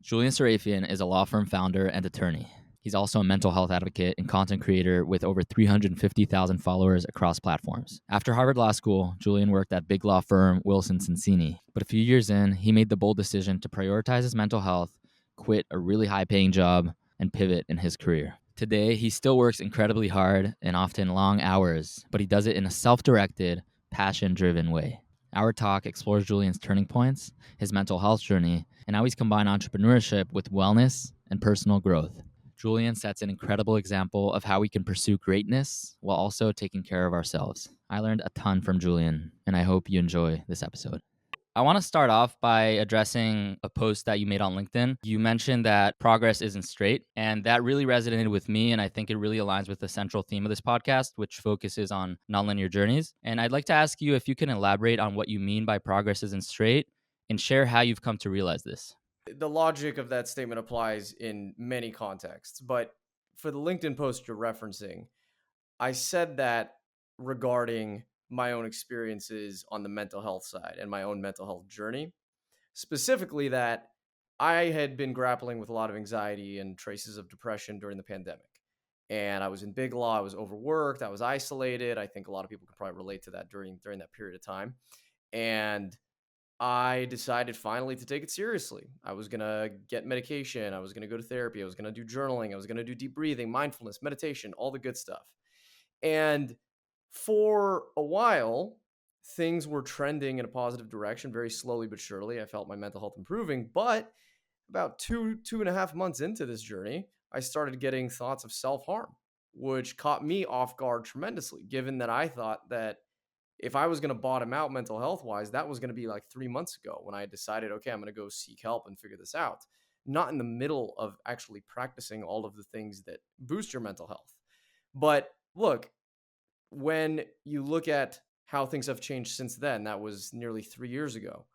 Julian Sarafian is a law firm founder and attorney. He's also a mental health advocate and content creator with over 350,000 followers across platforms. After Harvard Law School, Julian worked at big law firm Wilson Sonsini. But a few years in, he made the bold decision to prioritize his mental health, quit a really high-paying job, and pivot in his career. Today, he still works incredibly hard and often long hours, but he does it in a self-directed, passion-driven way. Our talk explores Julian's turning points, his mental health journey, and how he's combined entrepreneurship with wellness and personal growth. Julian sets an incredible example of how we can pursue greatness while also taking care of ourselves. I learned a ton from Julian, and I hope you enjoy this episode. I want to start off by addressing a post that you made on LinkedIn. You mentioned that progress isn't straight, and that really resonated with me, and I think it really aligns with the central theme of this podcast, which focuses on nonlinear journeys. And I'd like to ask you if you can elaborate on what you mean by progress isn't straight and share how you've come to realize this. The logic of that statement applies in many contexts, but for the LinkedIn post you're referencing, I said that regarding my own experiences on the mental health side and my own mental health journey, specifically that I had been grappling with a lot of anxiety and traces of depression during the pandemic. And I was in big law, I was overworked, I was isolated. I think a lot of people can probably relate to that during that period of time. And I decided finally to take it seriously. I was going to get medication. I was going to go to therapy. I was going to do journaling. I was going to do deep breathing, mindfulness, meditation, all the good stuff. And for a while, things were trending in a positive direction, very slowly but surely. I felt my mental health improving. But about two and a half months into this journey, I started getting thoughts of self-harm, which caught me off guard tremendously, given that I thought that if I was going to bottom out mental health wise, that was going to be like 3 months ago when I decided, okay, I'm going to go seek help and figure this out. Not in the middle of actually practicing all of the things that boost your mental health. But look, when you look at how things have changed since then, that was nearly 3 years ago.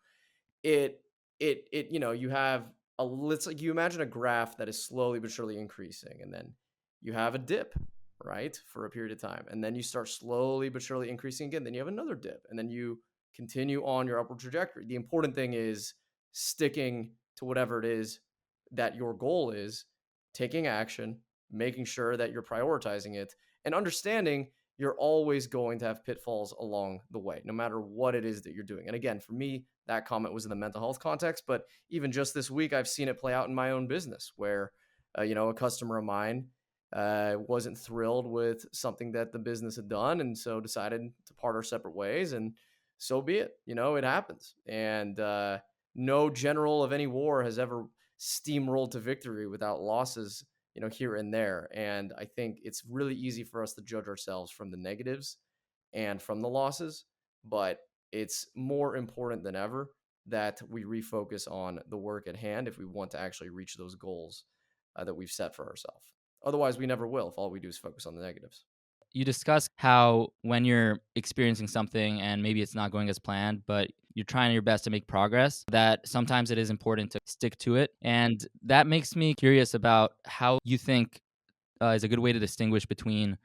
You have it's like you imagine a graph that is slowly but surely increasing, and then you have a dip, right, for a period of time. And then you start slowly but surely increasing again. Then you have another dip, and then you continue on your upward trajectory. The important thing is sticking to whatever it is that your goal is, taking action, making sure that you're prioritizing it, and understanding you're always going to have pitfalls along the way, no matter what it is that you're doing. And again, for me, that comment was in the mental health context, but even just this week, I've seen it play out in my own business where, a customer of mine wasn't thrilled with something that the business had done, and so decided to part our separate ways, and so be it. It happens. And no general of any war has ever steamrolled to victory without losses, here and there. And I think it's really easy for us to judge ourselves from the negatives and from the losses, but it's more important than ever that we refocus on the work at hand if we want to actually reach those goals that we've set for ourselves. Otherwise, we never will if all we do is focus on the negatives. You discuss how when you're experiencing something and maybe it's not going as planned, but you're trying your best to make progress, that sometimes it is important to stick to it. And that makes me curious about how you think is a good way to distinguish between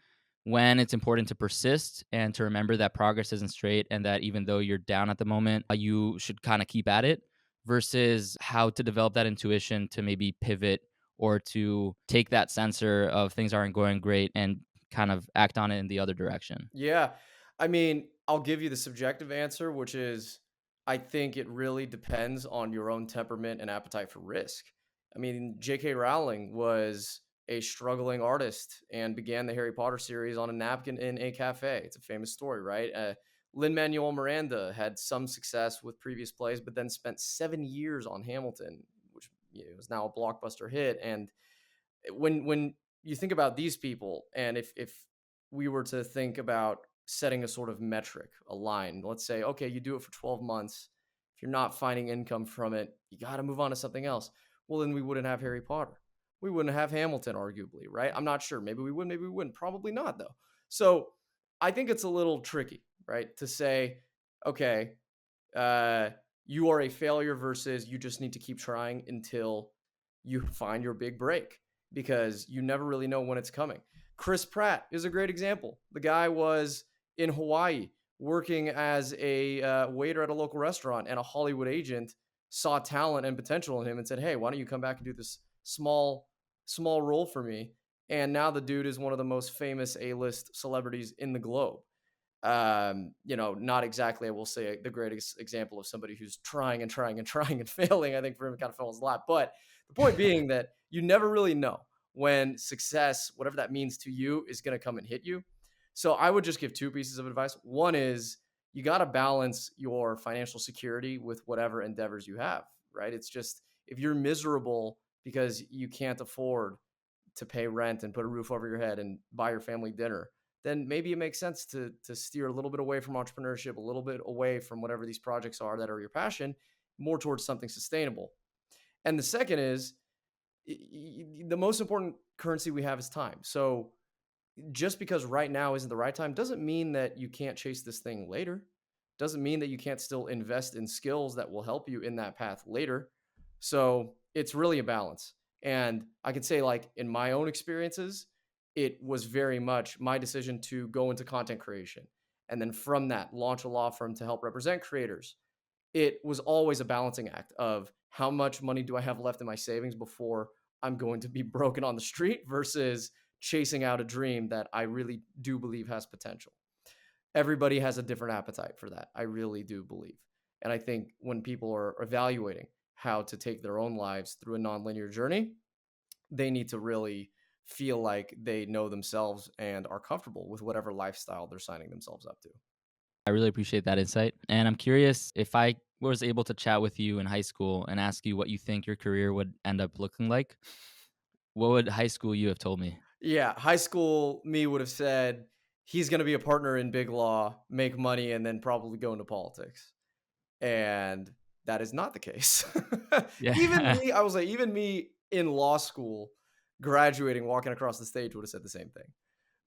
when it's important to persist and to remember that progress isn't straight and that even though you're down at the moment, you should kind of keep at it, versus how to develop that intuition to maybe pivot or to take that sensor of things aren't going great and kind of act on it in the other direction. Yeah. I mean, I'll give you the subjective answer, which is I think it really depends on your own temperament and appetite for risk. I mean, J.K. Rowling was a struggling artist and began the Harry Potter series on a napkin in a cafe. It's a famous story, right? Lin-Manuel Miranda had some success with previous plays, but then spent 7 years on Hamilton, which was now a blockbuster hit. And when you think about these people, and if we were to think about setting a sort of metric, a line, let's say, okay, you do it for 12 months. If you're not finding income from it, you got to move on to something else. Well, then we wouldn't have Harry Potter. We wouldn't have Hamilton, arguably, right? I'm not sure. Maybe we would, maybe we wouldn't. Probably not, though. So I think it's a little tricky, right? To say, okay, you are a failure versus you just need to keep trying until you find your big break, because you never really know when it's coming. Chris Pratt is a great example. The guy was in Hawaii working as a waiter at a local restaurant, and a Hollywood agent saw talent and potential in him and said, "Hey, why don't you come back and do this small role for me?" And now the dude is one of the most famous A-list celebrities in the globe. Not exactly, I will say, the greatest example of somebody who's trying and trying and trying and failing. I think for him, it kind of fell in his lap. But the point being that you never really know when success, whatever that means to you, is going to come and hit you. So I would just give two pieces of advice. One is you got to balance your financial security with whatever endeavors you have, right? It's just if you're miserable because you can't afford to pay rent and put a roof over your head and buy your family dinner, then maybe it makes sense to steer a little bit away from entrepreneurship, a little bit away from whatever these projects are that are your passion, more towards something sustainable. And the second is the most important currency we have is time. So just because right now isn't the right time doesn't mean that you can't chase this thing later. Doesn't mean that you can't still invest in skills that will help you in that path later. So it's really a balance. And I can say, like, in my own experiences, it was very much my decision to go into content creation. And then from that, launch a law firm to help represent creators. It was always a balancing act of how much money do I have left in my savings before I'm going to be broken on the street versus chasing out a dream that I really do believe has potential. Everybody has a different appetite for that. I really do believe. And I think when people are evaluating how to take their own lives through a nonlinear journey, they need to really feel like they know themselves and are comfortable with whatever lifestyle they're signing themselves up to. I really appreciate that insight. And I'm curious, if I was able to chat with you in high school and ask you what you think your career would end up looking like, what would high school you have told me? Yeah, high school me would have said he's going to be a partner in big law, make money, and then probably go into politics. And that is not the case. Even Yeah. me, I was like, even me in law school, graduating, walking across the stage would have said the same thing.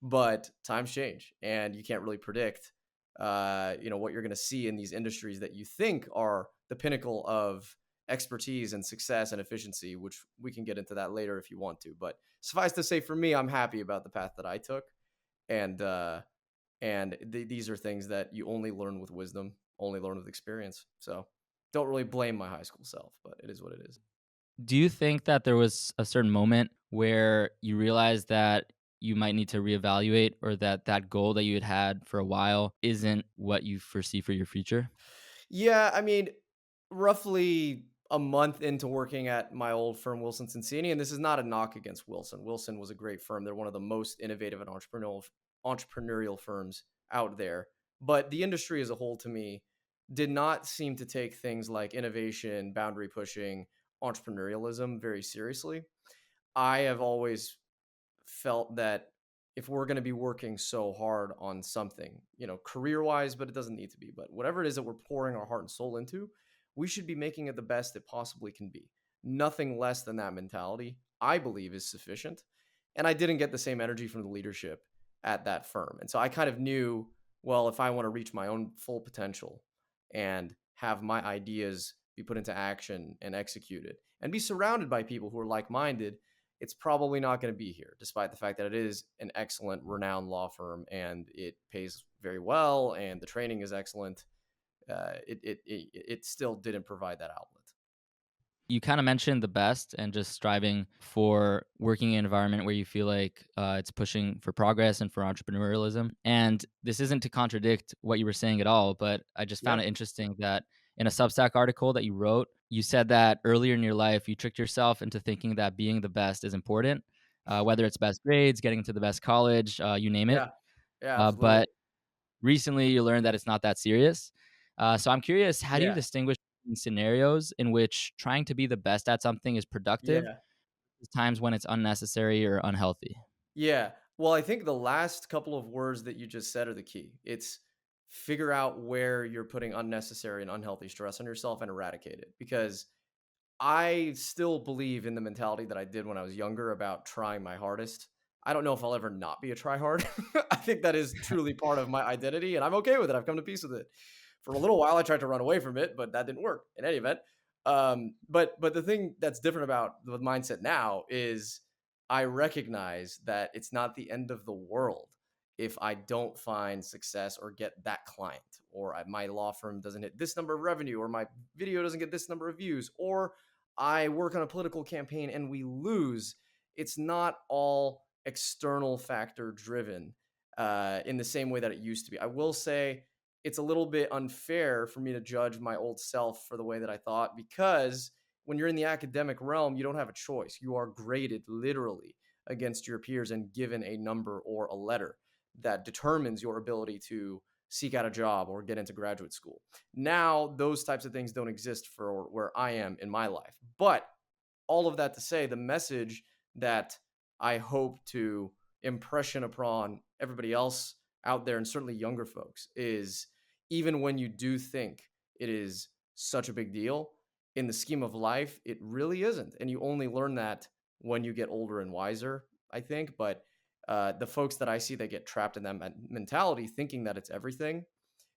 But times change, and you can't really predict, what you're going to see in these industries that you think are the pinnacle of expertise and success and efficiency, which we can get into that later if you want to. But suffice to say, for me, I'm happy about the path that I took, and these are things that you only learn with wisdom, only learn with experience. So don't really blame my high school self, but it is what it is. Do you think that there was a certain moment where you realized that you might need to reevaluate, or that that goal that you had for a while isn't what you foresee for your future? Yeah, I mean, roughly a month into working at my old firm, Wilson Sonsini, and this is not a knock against Wilson. Wilson was a great firm. They're one of the most innovative and entrepreneurial firms out there. But the industry as a whole, to me, did not seem to take things like innovation, boundary pushing, entrepreneurialism very seriously. I have always felt that if we're going to be working so hard on something, career wise, but it doesn't need to be, but whatever it is that we're pouring our heart and soul into, we should be making it the best it possibly can be. Nothing less than that mentality, I believe, is sufficient. And I didn't get the same energy from the leadership at that firm. And so I kind of knew, well, if I want to reach my own full potential and have my ideas be put into action and executed and be surrounded by people who are like minded, it's probably not going to be here, despite the fact that it is an excellent, renowned law firm and it pays very well and the training is excellent. It still didn't provide that outlet. You kind of mentioned the best and just striving for working in an environment where you feel like it's pushing for progress and for entrepreneurialism. And this isn't to contradict what you were saying at all, but I just Yeah, found it interesting that in a Substack article that you wrote, you said that earlier in your life, you tricked yourself into thinking that being the best is important, whether it's best grades, getting to the best college, you name it. yeah, yeah, absolutely. But recently you learned that it's not that serious. So I'm curious, how do you Yeah, distinguish between scenarios in which trying to be the best at something is productive, yeah, times when it's unnecessary or unhealthy? yeah. Well, I think the last couple of words that you just said are the key. It's figure out where you're putting unnecessary and unhealthy stress on yourself and eradicate it. Because I still believe in the mentality that I did when I was younger about trying my hardest. I don't know if I'll ever not be a tryhard. I think that is truly part of my identity, and I'm okay with it. I've come to peace with it. For a little while, I tried to run away from it, but that didn't work. In any event, but the thing that's different about the mindset now is I recognize that it's not the end of the world if I don't find success or get that client, or my law firm doesn't hit this number of revenue, or my video doesn't get this number of views, or I work on a political campaign and we lose. It's not all external factor driven in the same way that it used to be. I will say it's a little bit unfair for me to judge my old self for the way that I thought, because when you're in the academic realm, you don't have a choice. You are graded literally against your peers and given a number or a letter that determines your ability to seek out a job or get into graduate school. Now, those types of things don't exist for where I am in my life. But all of that to say, the message that I hope to impression upon everybody else out there, and certainly younger folks, is even when you do think it is such a big deal, in the scheme of life, it really isn't. And you only learn that when you get older and wiser, I think. But the folks that I see that get trapped in that mentality, thinking that it's everything,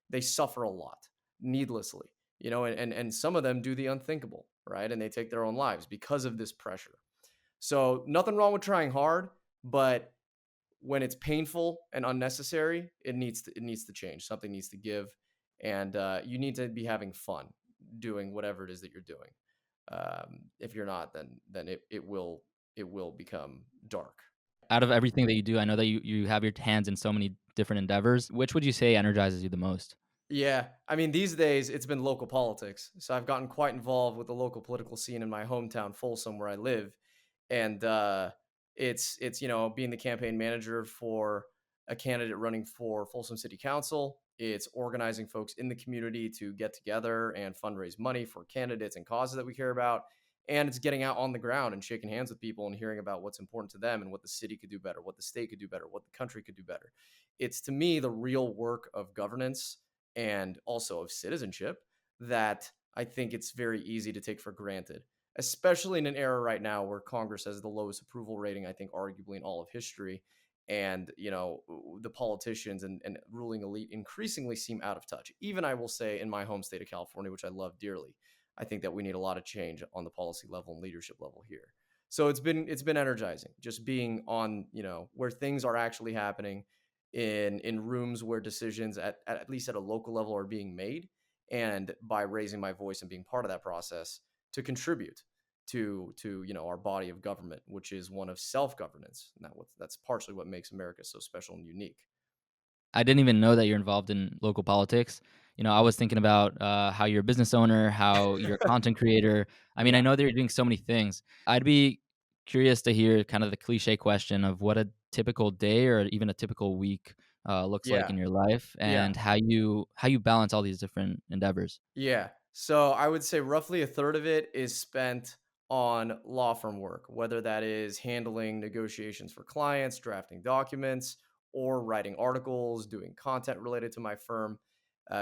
they suffer a lot needlessly, and some of them do the unthinkable, right? And they take their own lives because of this pressure. So nothing wrong with trying hard, but when it's painful and unnecessary, it needs to change. Something needs to give, and you need to be having fun doing whatever it is that you're doing. If you're not, then it will become dark. Out of everything that you do, I know that you have your hands in so many different endeavors. Which would you say energizes you the most? Yeah, I mean, these days it's been local politics. So I've gotten quite involved with the local political scene in my hometown, Folsom, where I live, and it's being the campaign manager for a candidate running for Folsom City Council. It's organizing folks in the community to get together and fundraise money for candidates and causes that we care about. And it's getting out on the ground and shaking hands with people and hearing about what's important to them and what the city could do better, what the state could do better, what the country could do better. It's, to me, the real work of governance and also of citizenship that I think it's very easy to take for granted, especially in an era right now where Congress has the lowest approval rating, I think, arguably in all of history. And, the politicians and ruling elite increasingly seem out of touch. Even, I will say, in my home state of California, which I love dearly, I think that we need a lot of change on the policy level and leadership level here. So it's been energizing just being on, where things are actually happening in rooms where decisions at least at a local level are being made, and by raising my voice and being part of that process to contribute to our body of government, which is one of self-governance. And that's partially what makes America so special and unique. I didn't even know that you're involved in local politics. I was thinking about how you're a business owner, how you're a content creator. I mean, I Yeah. know that you're doing so many things. I'd be curious to hear kind of the cliche question of what a typical day or even a typical week looks like Yeah. in your life, Yeah. and how you balance all these different endeavors. Yeah. So I would say roughly a third of it is spent on law firm work, whether that is handling negotiations for clients, drafting documents, or writing articles, doing content related to my firm.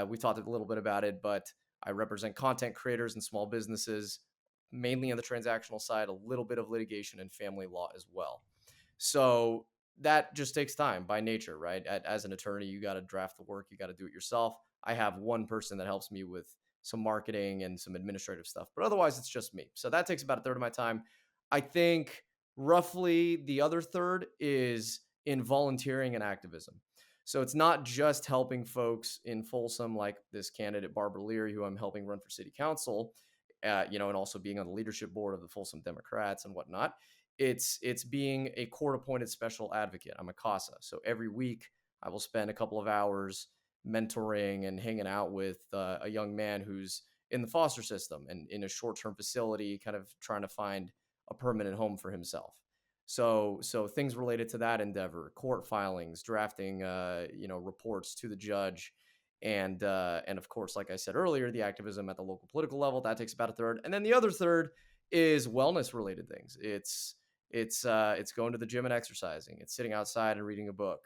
We talked a little bit about it, but I represent content creators and small businesses, mainly on the transactional side, a little bit of litigation and family law as well. So that just takes time by nature, right? As an attorney, you got to draft the work, you got to do it yourself. I have one person that helps me with some marketing and some administrative stuff, but otherwise it's just me. So that takes about a third of my time. I think roughly the other third is in volunteering and activism. So it's not just helping folks in Folsom, like this candidate, Barbara Leary, who I'm helping run for city council, and also being on the leadership board of the Folsom Democrats and whatnot. It's being a court appointed special advocate. I'm a CASA. So every week I will spend a couple of hours mentoring and hanging out with a young man who's in the foster system and in a short-term facility, kind of trying to find a permanent home for himself. So things related to that endeavor, court filings, drafting, reports to the judge, and of course, like I said earlier, the activism at the local political level that takes about a third, and then the other third is wellness related things. It's going to the gym and exercising. It's sitting outside and reading a book.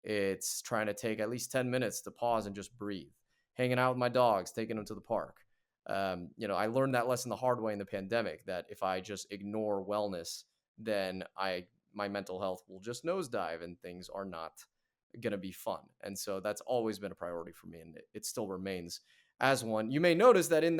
It's trying to take at least 10 minutes to pause and just breathe. Hanging out with my dogs, taking them to the park. I learned that lesson the hard way in the pandemic, that if I just ignore wellness, then my mental health will just nosedive and things are not going to be fun. And so that's always been a priority for me, and it still remains as one. You may notice that in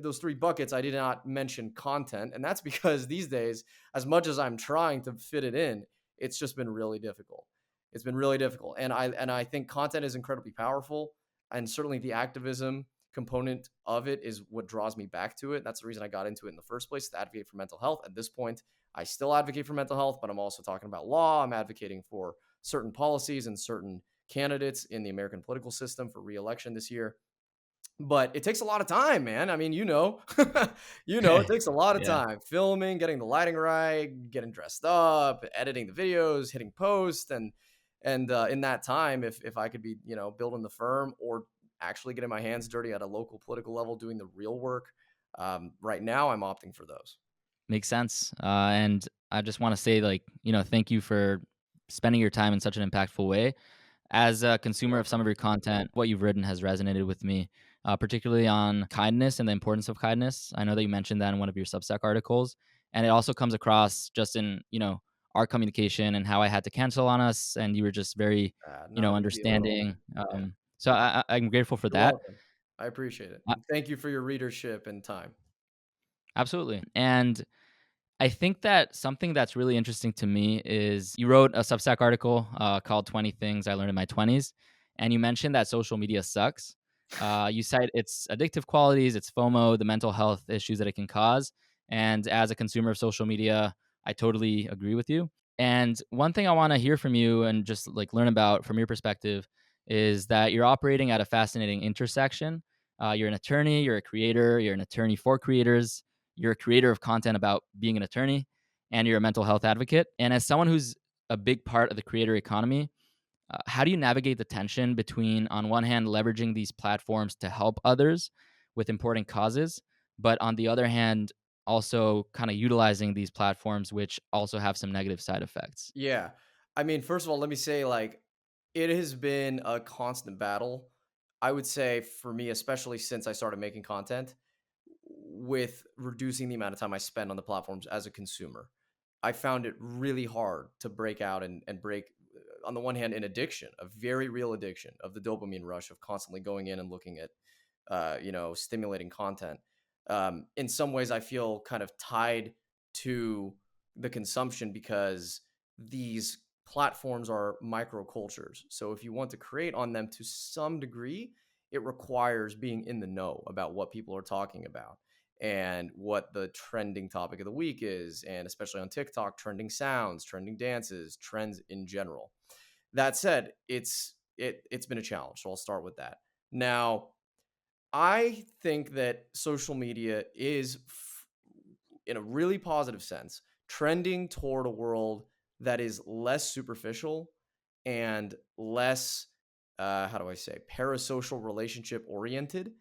those three buckets, I did not mention content, and that's because these days, as much as I'm trying to fit it in, it's just been really difficult. It's been really difficult. And I think content is incredibly powerful, and certainly the activism component of it is what draws me back to it. That's the reason I got into it in the first place, to advocate for mental health. At this point, I still advocate for mental health, but I'm also talking about law. I'm advocating for certain policies and certain candidates in the American political system for re-election this year. But it takes a lot of time, man. I mean, it takes a lot of Yeah. time filming, getting the lighting right, getting dressed up, editing the videos, hitting post, and in that time, if I could be, building the firm or actually getting my hands dirty at a local political level, doing the real work, right now I'm opting for those. Makes sense. And I just want to say, like, thank you for spending your time in such an impactful way. As a consumer of some of your content, what you've written has resonated with me, particularly on kindness and the importance of kindness. I know that you mentioned that in one of your Substack articles, and it also comes across just in our communication and how I had to cancel on us, and you were just very Not a big deal at all. understanding. Yeah, So I'm grateful for you're that. welcome. I appreciate it. Uh, And thank you for your readership and time. Absolutely, and I think that something that's really interesting to me is you wrote a Substack article called 20 Things I Learned in My 20s, and you mentioned that social media sucks. You cite its addictive qualities, its FOMO, the mental health issues that it can cause. And as a consumer of social media, I totally agree with you. And one thing I want to hear from you and just like learn about from your perspective is that you're operating at a fascinating intersection. You're an attorney, you're a creator, you're an attorney for creators, you're a creator of content about being an attorney, and you're a mental health advocate. And as someone who's a big part of the creator economy, how do you navigate the tension between, on one hand, leveraging these platforms to help others with important causes, but on the other hand, also kind of utilizing these platforms, which also have some negative side effects? Yeah. I mean, first of all, let me say, like, it has been a constant battle. I would say for me, especially since I started making content, with reducing the amount of time I spend on the platforms as a consumer. I found it really hard to break out and break, on the one hand, an addiction, a very real addiction of the dopamine rush of constantly going in and looking at, stimulating content. In some ways, I feel kind of tied to the consumption because these platforms are microcultures. So if you want to create on them to some degree, it requires being in the know about what people are talking about and what the trending topic of the week is, and especially on TikTok, trending sounds, trending dances, trends in general. That said, it's been a challenge, so I'll start with that. Now, I think that social media is, in a really positive sense, trending toward a world that is less superficial and less, how do I say, parasocial relationship oriented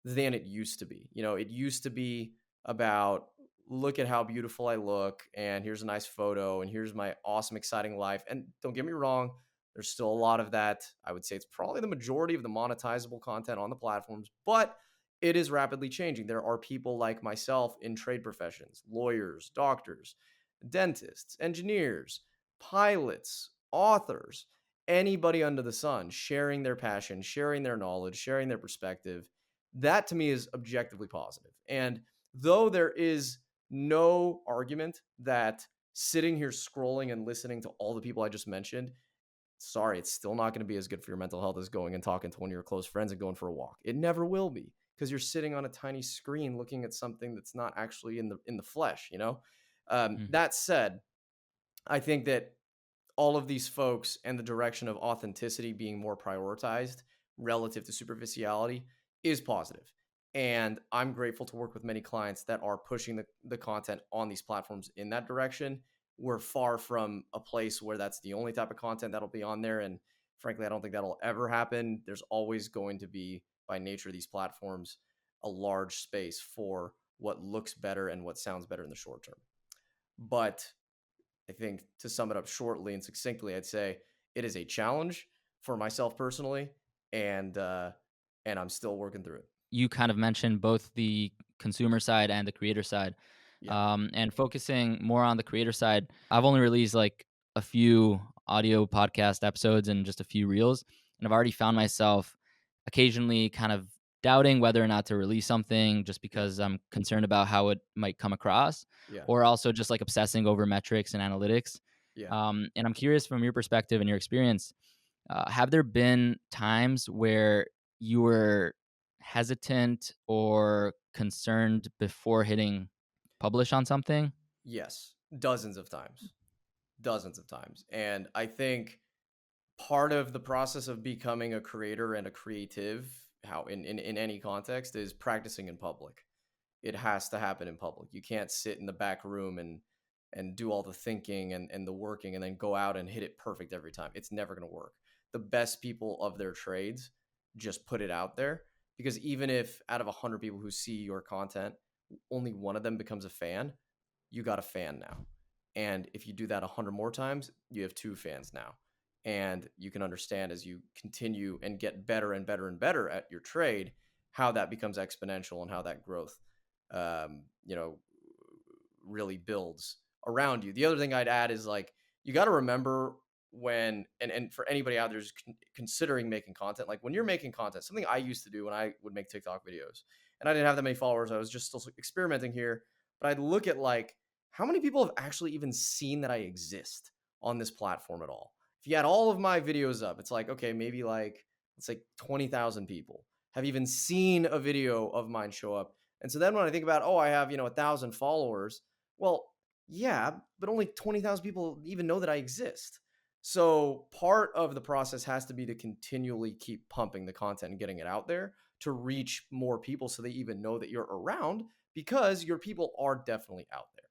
than it used to be. It used to be about, look at how beautiful I look, and here's a nice photo, and here's my awesome, exciting life. And don't get me wrong, there's still a lot of that. I would say it's probably the majority of the monetizable content on the platforms, but it is rapidly changing. There are people like myself in trade professions, lawyers, doctors, dentists, engineers, pilots, authors, anybody under the sun sharing their passion, sharing their knowledge, sharing their perspective. That to me is objectively positive. And though there is no argument that sitting here scrolling and listening to all the people I just mentioned, sorry, it's still not going to be as good for your mental health as going and talking to one of your close friends and going for a walk. It never will be, because you're sitting on a tiny screen looking at something that's not actually in the flesh. Mhm. That said, I think that all of these folks and the direction of authenticity being more prioritized relative to superficiality is positive. And I'm grateful to work with many clients that are pushing the content on these platforms in that direction. We're far from a place where that's the only type of content that'll be on there. And frankly, I don't think that'll ever happen. There's always going to be, by nature of these platforms, a large space for what looks better and what sounds better in the short term. But I think, to sum it up shortly and succinctly, I'd say it is a challenge for myself personally, and I'm still working through it. You kind of mentioned both the consumer side and the creator side. Yeah, And focusing more on the creator side, I've only released like a few audio podcast episodes and just a few reels. And I've already found myself occasionally kind of doubting whether or not to release something just yeah, because I'm concerned about how it might come across, yeah, or also just like obsessing over metrics and analytics. Yeah. And I'm curious from your perspective and your experience, have there been times where you were hesitant or concerned before hitting publish on something? Yes. Dozens of times. Dozens of times. And I think part of the process of becoming a creator and a creative, how in any context, is practicing in public. It has to happen in public. You can't sit in the back room and do all the thinking and the working and then go out and hit it perfect every time. It's never going to work. The best people of their trades just put it out there, because even if out of 100 people who see your content, only one of them becomes a fan, you got a fan now. And if you do that 100 more times, you have two fans now. And you can understand, as you continue and get better and better and better at your trade, how that becomes exponential and how that growth, you know, really builds around you. The other thing I'd add is, like, you got to remember when, and for anybody out there who's considering making content, like when you're making content, something I used to do when I would make TikTok videos, and I didn't have that many followers, I was just still experimenting here, but I'd look at, like, how many people have actually even seen that I exist on this platform at all. If you had all of my videos up, it's like, okay, maybe like, it's like 20,000 people have even seen a video of mine show up. And so then when I think about, oh, I have, 1,000 followers, well, yeah, but only 20,000 people even know that I exist. So part of the process has to be to continually keep pumping the content and getting it out there to reach more people so they even know that you're around, because your people are definitely out there.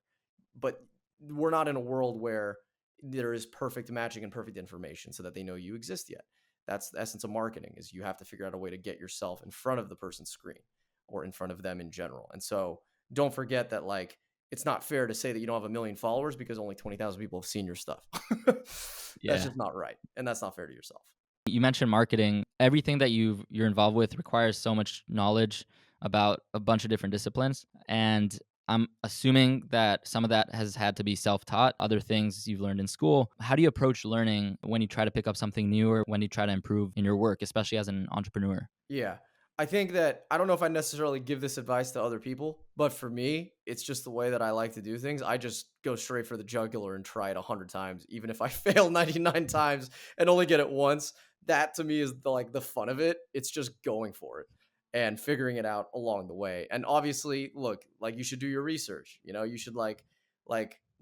But we're not in a world where there is perfect matching and perfect information so that they know you exist yet. That's the essence of marketing, is you have to figure out a way to get yourself in front of the person's screen or in front of them in general. And so don't forget that, like, it's not fair to say that you don't have a million followers because only 20,000 people have seen your stuff. That's Yeah. just not right. And that's not fair to yourself. You mentioned marketing. Everything that you're involved with requires so much knowledge about a bunch of different disciplines. And I'm assuming that some of that has had to be self-taught, other things you've learned in school. How do you approach learning when you try to pick up something new or when you try to improve in your work, especially as an entrepreneur? Yeah. I think that, I don't know if I necessarily give this advice to other people, but for me, it's just the way that I like to do things. I just go straight for the jugular and try it 100 times, even if I fail 99 times and only get it once. That to me is the fun of it. It's just going for it and figuring it out along the way. And obviously, look, like, you should do your research. You should like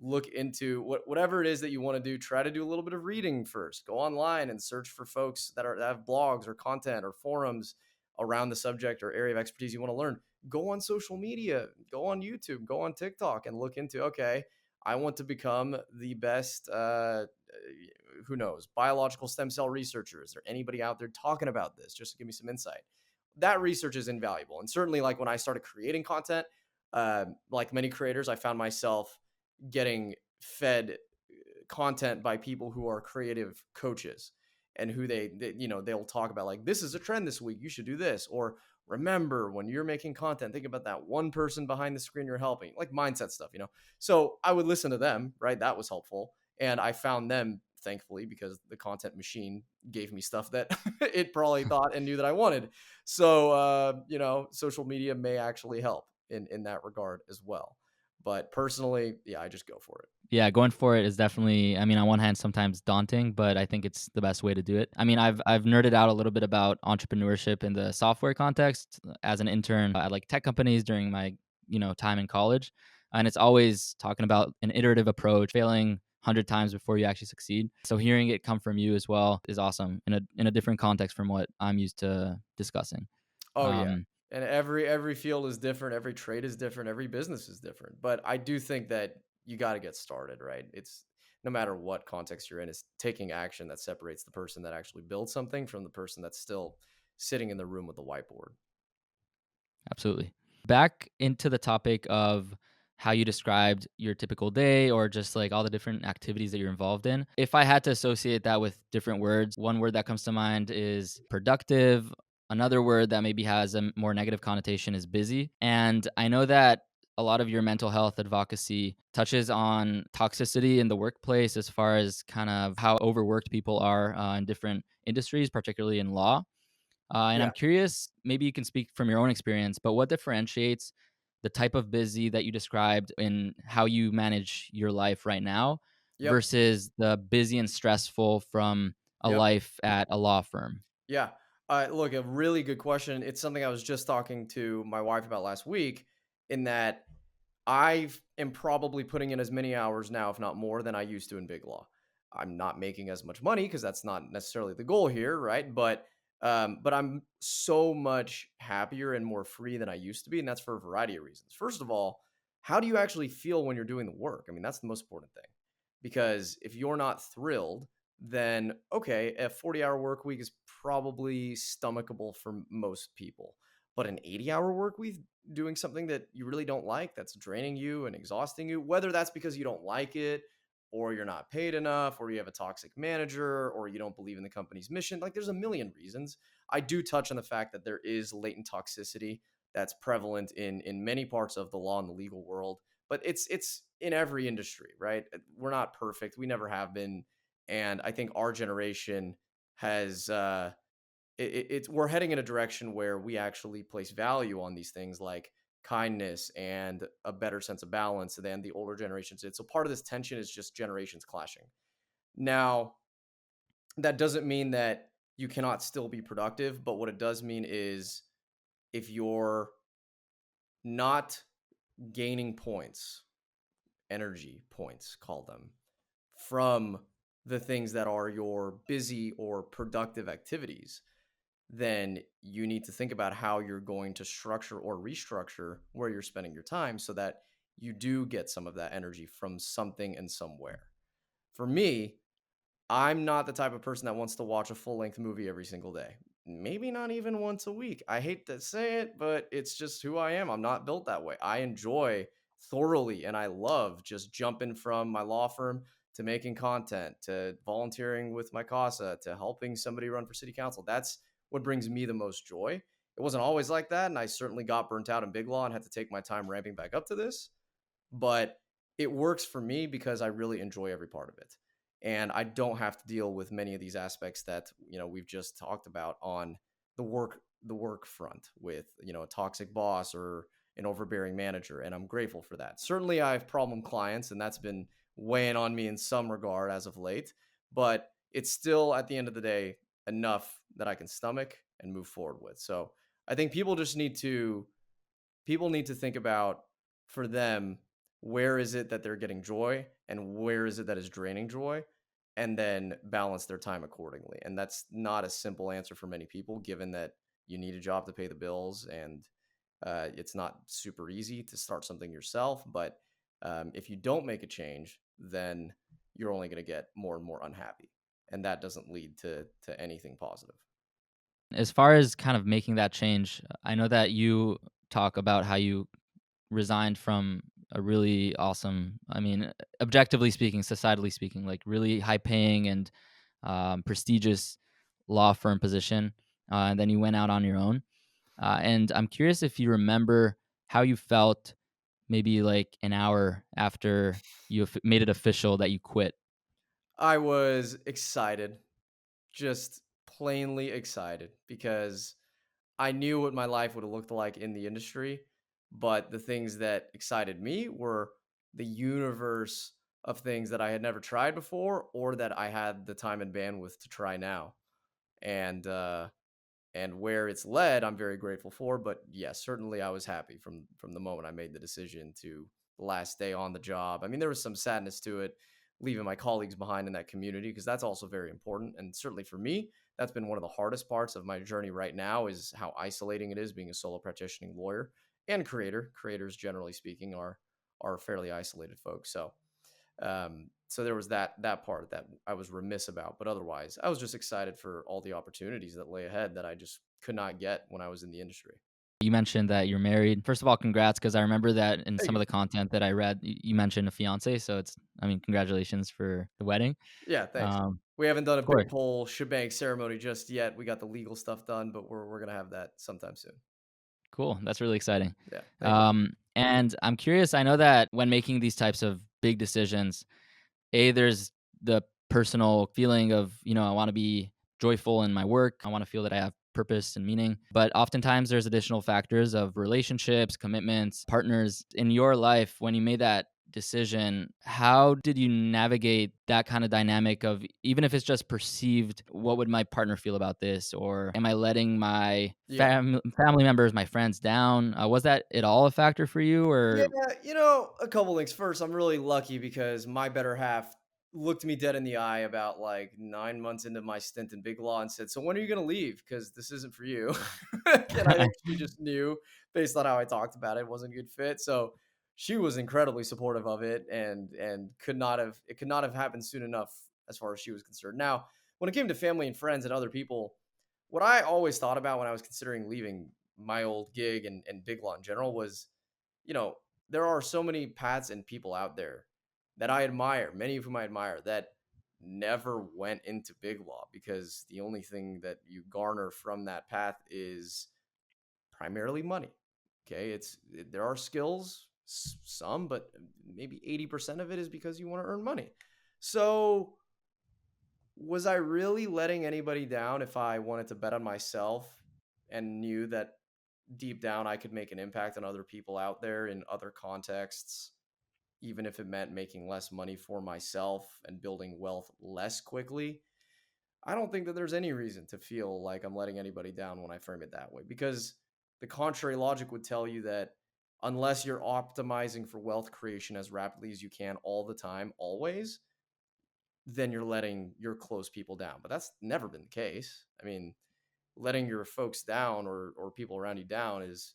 look into whatever it is that you want to do. Try to do a little bit of reading first. Go online and search for folks that have blogs or content or forums around the subject or area of expertise you want to learn. Go on social media, go on YouTube, go on TikTok, and look into, okay, I want to become the best, who knows, biological stem cell researcher. Is there anybody out there talking about this? Just to give me some insight. That research is invaluable. And certainly, like, when I started creating content, like many creators, I found myself getting fed content by people who are creative coaches, and who they'll talk about, like, this is a trend this week, you should do this, or remember, when you're making content, think about that one person behind the screen you're helping, like mindset stuff. So I would listen to them, right? That was helpful, and I found them, thankfully, because the content machine gave me stuff that it probably thought and knew that I wanted. So social media may actually help in that regard as well. But personally, yeah, I just go for it. Yeah, going for it is definitely, I mean, on one hand, sometimes daunting, but I think it's the best way to do it. I mean, I've nerded out a little bit about entrepreneurship in the software context as an intern at like tech companies during my, time in college. And it's always talking about an iterative approach, failing 100 times before you actually succeed. So hearing it come from you as well is awesome in a different context from what I'm used to discussing. Oh yeah. Um, And every field is different, every trade is different, every business is different. But I do think that you got to get started, right? It's, no matter what context you're in, it's taking action that separates the person that actually builds something from the person that's still sitting in the room with the whiteboard. Absolutely. Back into the topic of how you described your typical day or just like all the different activities that you're involved in. If I had to associate that with different words, one word that comes to mind is productive. Another word that maybe has a more negative connotation is busy. And I know that a lot of your mental health advocacy touches on toxicity in the workplace as far as kind of how overworked people are in different industries, particularly in law. And I'm Yeah. curious, maybe you can speak from your own experience, but what differentiates the type of busy that you described in how you manage your life right now Yep. versus the busy and stressful from a Yep. life at a law firm? Yeah. Look, a really good question. It's something I was just talking to my wife about last week, in that am probably putting in as many hours now, if not more, than I used to in Big Law. I'm not making as much money because that's not necessarily the goal here, right? But I'm so much happier and more free than I used to be, and that's for a variety of reasons. First of all, how do you actually feel when you're doing the work? I mean, that's the most important thing. Because if you're not thrilled, then okay, a 40-hour work week is probably stomachable for most people. But an 80-hour work week doing something that you really don't like, that's draining you and exhausting you, whether that's because you don't like it, or you're not paid enough, or you have a toxic manager, or you don't believe in the company's mission. Like, there's a million reasons. I do touch on the fact that there is latent toxicity that's prevalent in many parts of the law and the legal world, but it's in every industry, right? We're not perfect. We never have been. And I think our generation has it's we're heading in a direction where we actually place value on these things like kindness and a better sense of balance than the older generations did. So part of this tension is just generations clashing. Now, that doesn't mean that you cannot still be productive, but what it does mean is if you're not gaining points, energy points, call them, from the things that are your busy or productive activities, then you need to think about how you're going to structure or restructure where you're spending your time so that you do get some of that energy from something and somewhere. For me, I'm not the type of person that wants to watch a full length movie every single day. Maybe not even once a week. I hate to say it, but it's just who I am. I'm not built that way. I enjoy thoroughly and I love just jumping from my law firm to making content to volunteering with my CASA to helping somebody run for city council. That's what brings me the most joy. It wasn't always like that. And I certainly got burnt out in Big Law and had to take my time ramping back up to this, but it works for me because I really enjoy every part of it. And I don't have to deal with many of these aspects that, we've just talked about on the work front with, a toxic boss or an overbearing manager. And I'm grateful for that. Certainly I have problem clients and that's been weighing on me in some regard as of late, but it's still at the end of the day enough that I can stomach and move forward with. So I think people need to think about, for them, where is it that they're getting joy and where is it that is draining joy, and then balance their time accordingly. And that's not a simple answer for many people, given that you need a job to pay the bills, and it's not super easy to start something yourself. But if you don't make a change, then you're only going to get more and more unhappy, and that doesn't lead to anything positive. As far as kind of making that change, I know that you talk about how you resigned from a really awesome, I mean, objectively speaking, societally speaking, like really high paying and prestigious law firm position. And then you went out on your own. And I'm curious if you remember how you felt maybe like an hour after you made it official that you quit. I was excited, just plainly excited, because I knew what my life would have looked like in the industry, but the things that excited me were the universe of things that I had never tried before or that I had the time and bandwidth to try now. And where it's led, I'm very grateful for. But yes, certainly I was happy from the moment I made the decision to the last day on the job. I mean, there was some sadness to it, leaving my colleagues behind in that community, because that's also very important. And certainly for me, that's been one of the hardest parts of my journey right now, is how isolating it is being a solo practicing lawyer and creator. Creators, generally speaking, are fairly isolated folks. So there was that part that I was remiss about, but otherwise, I was just excited for all the opportunities that lay ahead that I just could not get when I was in the industry. You mentioned that you're married. First of all, congrats, because I remember that in Thank some you. of the content that I read, you mentioned a fiance. So I mean, congratulations for the wedding. Yeah, thanks. Um, We haven't done a of course. big whole shebang ceremony just yet. We got the legal stuff done, but we're gonna have that sometime soon. Cool. That's really exciting. Yeah, thank you. And I'm curious, I know that when making these types of big decisions, there's the personal feeling of, I want to be joyful in my work. I want to feel that I have purpose and meaning. But oftentimes there's additional factors of relationships, commitments, partners in your life. When you made that decision, how did you navigate that kind of dynamic of, even if it's just perceived, what would my partner feel about this? Or am I letting my Yeah. family members, my friends down? Was that at all a factor for you? Yeah, Or a couple things. First, I'm really lucky because my better half looked me dead in the eye about like 9 months into my stint in Big Law and said, "So when are you going to leave? Because this isn't for you." And I think she just knew based on how I talked about it, it wasn't a good fit. So she was incredibly supportive of it, and could not have happened soon enough as far as she was concerned. Now, when it came to family and friends and other people, what I always thought about when I was considering leaving my old gig and Big Law in general was, you know, there are so many paths and people out there that I admire, many of whom I admire, that never went into Big Law because the only thing that you garner from that path is primarily money. Okay, there are skills, some, but maybe 80% of it is because you want to earn money. So, was I really letting anybody down if I wanted to bet on myself and knew that deep down I could make an impact on other people out there in other contexts, even if it meant making less money for myself and building wealth less quickly? I don't think that there's any reason to feel like I'm letting anybody down when I frame it that way, because the contrary logic would tell you that unless you're optimizing for wealth creation as rapidly as you can all the time, always, then you're letting your close people down. But that's never been the case. I mean, letting your folks down or people around you down is,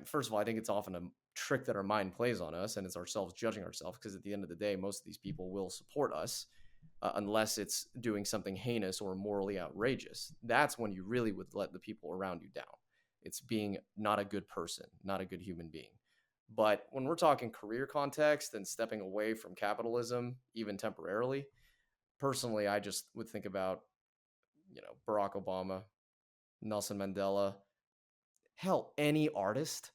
first of all, I think it's often a trick that our mind plays on us, and it's ourselves judging ourselves. Because at the end of the day, most of these people will support us, unless it's doing something heinous or morally outrageous. That's when you really would let the people around you down. It's being not a good person, not a good human being. But when we're talking career context and stepping away from capitalism, even temporarily, personally, I just would think about, Barack Obama, Nelson Mandela, hell, any artist.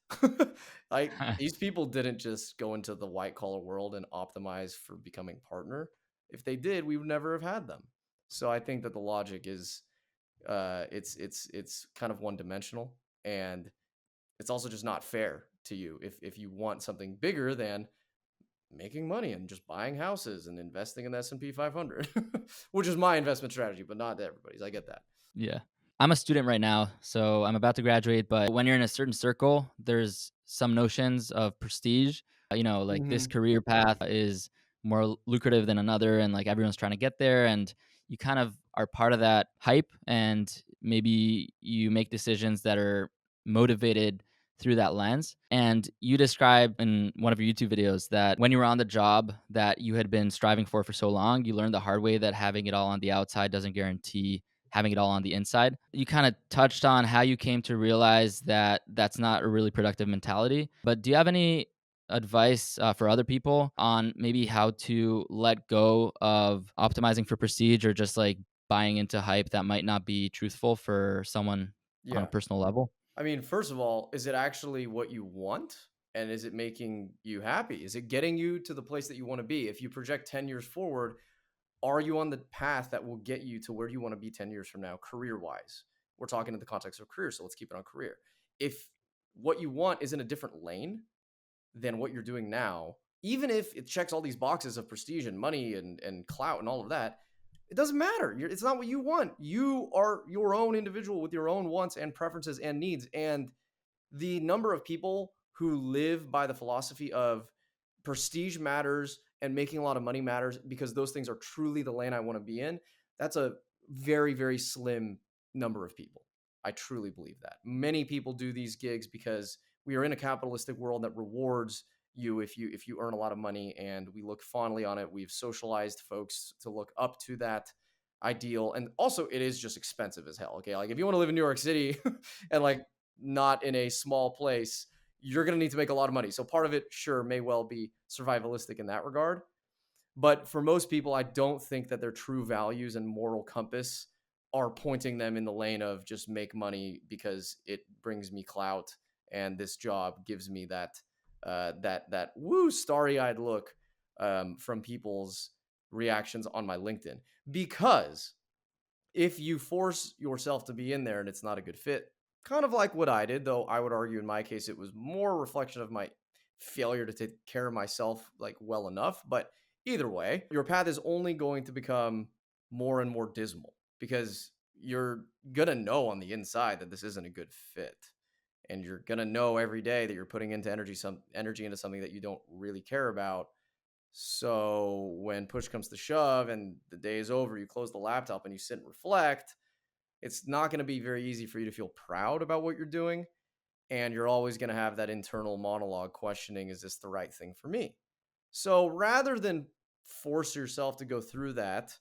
Like, these people didn't just go into the white collar world and optimize for becoming partner. If they did, we would never have had them. So I think that the logic is, it's kind of one dimensional, and it's also just not fair to you if you want something bigger than making money and just buying houses and investing in the S&P 500, which is my investment strategy, but not everybody's. I get that. Yeah. I'm a student right now, so I'm about to graduate. But when you're in a certain circle, there's some notions of prestige. Like this Hmm. career path is more lucrative than another, and like everyone's trying to get there. And you kind of are part of that hype, and maybe you make decisions that are motivated through that lens. And you describe in one of your YouTube videos that when you were on the job that you had been striving for so long, you learned the hard way that having it all on the outside doesn't guarantee having it all on the inside. You kind of touched on how you came to realize that that's not a really productive mentality. But do you have any advice for other people on maybe how to let go of optimizing for prestige, or just like buying into hype that might not be truthful for someone on a Yeah. personal level? I mean, first of all, is it actually what you want? And is it making you happy? Is it getting you to the place that you want to be? If you project 10 years forward, are you on the path that will get you to where you want to be 10 years from now, career wise? We're talking in the context of career, so let's keep it on career. If what you want is in a different lane than what you're doing now, even if it checks all these boxes of prestige and money and clout and all of that, it doesn't matter. It's not what you want. You are your own individual with your own wants and preferences and needs. And the number of people who live by the philosophy of prestige matters and making a lot of money matters because those things are truly the lane I want to be in, that's a very, very slim number of people. I truly believe that. Many people do these gigs because we are in a capitalistic world that rewards you if you earn a lot of money, and we look fondly on it. We've socialized folks to look up to that ideal, and also it is just expensive as hell. Okay, like if you want to live in New York City and like not in a small place, you're going to need to make a lot of money. So part of it, sure, may well be survivalistic in that regard. But for most people, I don't think that their true values and moral compass are pointing them in the lane of just make money because it brings me clout and this job gives me that woo starry-eyed look from people's reactions on my LinkedIn. Because if you force yourself to be in there and it's not a good fit, kind of like what I did, though I would argue in my case it was more a reflection of my failure to take care of myself like well enough. But either way, your path is only going to become more and more dismal because you're gonna know on the inside that this isn't a good fit. And you're gonna know every day that you're putting into energy into something that you don't really care about. So when push comes to shove and the day is over, you close the laptop and you sit and reflect, it's not going to be very easy for you to feel proud about what you're doing. And you're always going to have that internal monologue questioning, is this the right thing for me? So rather than force yourself to go through that,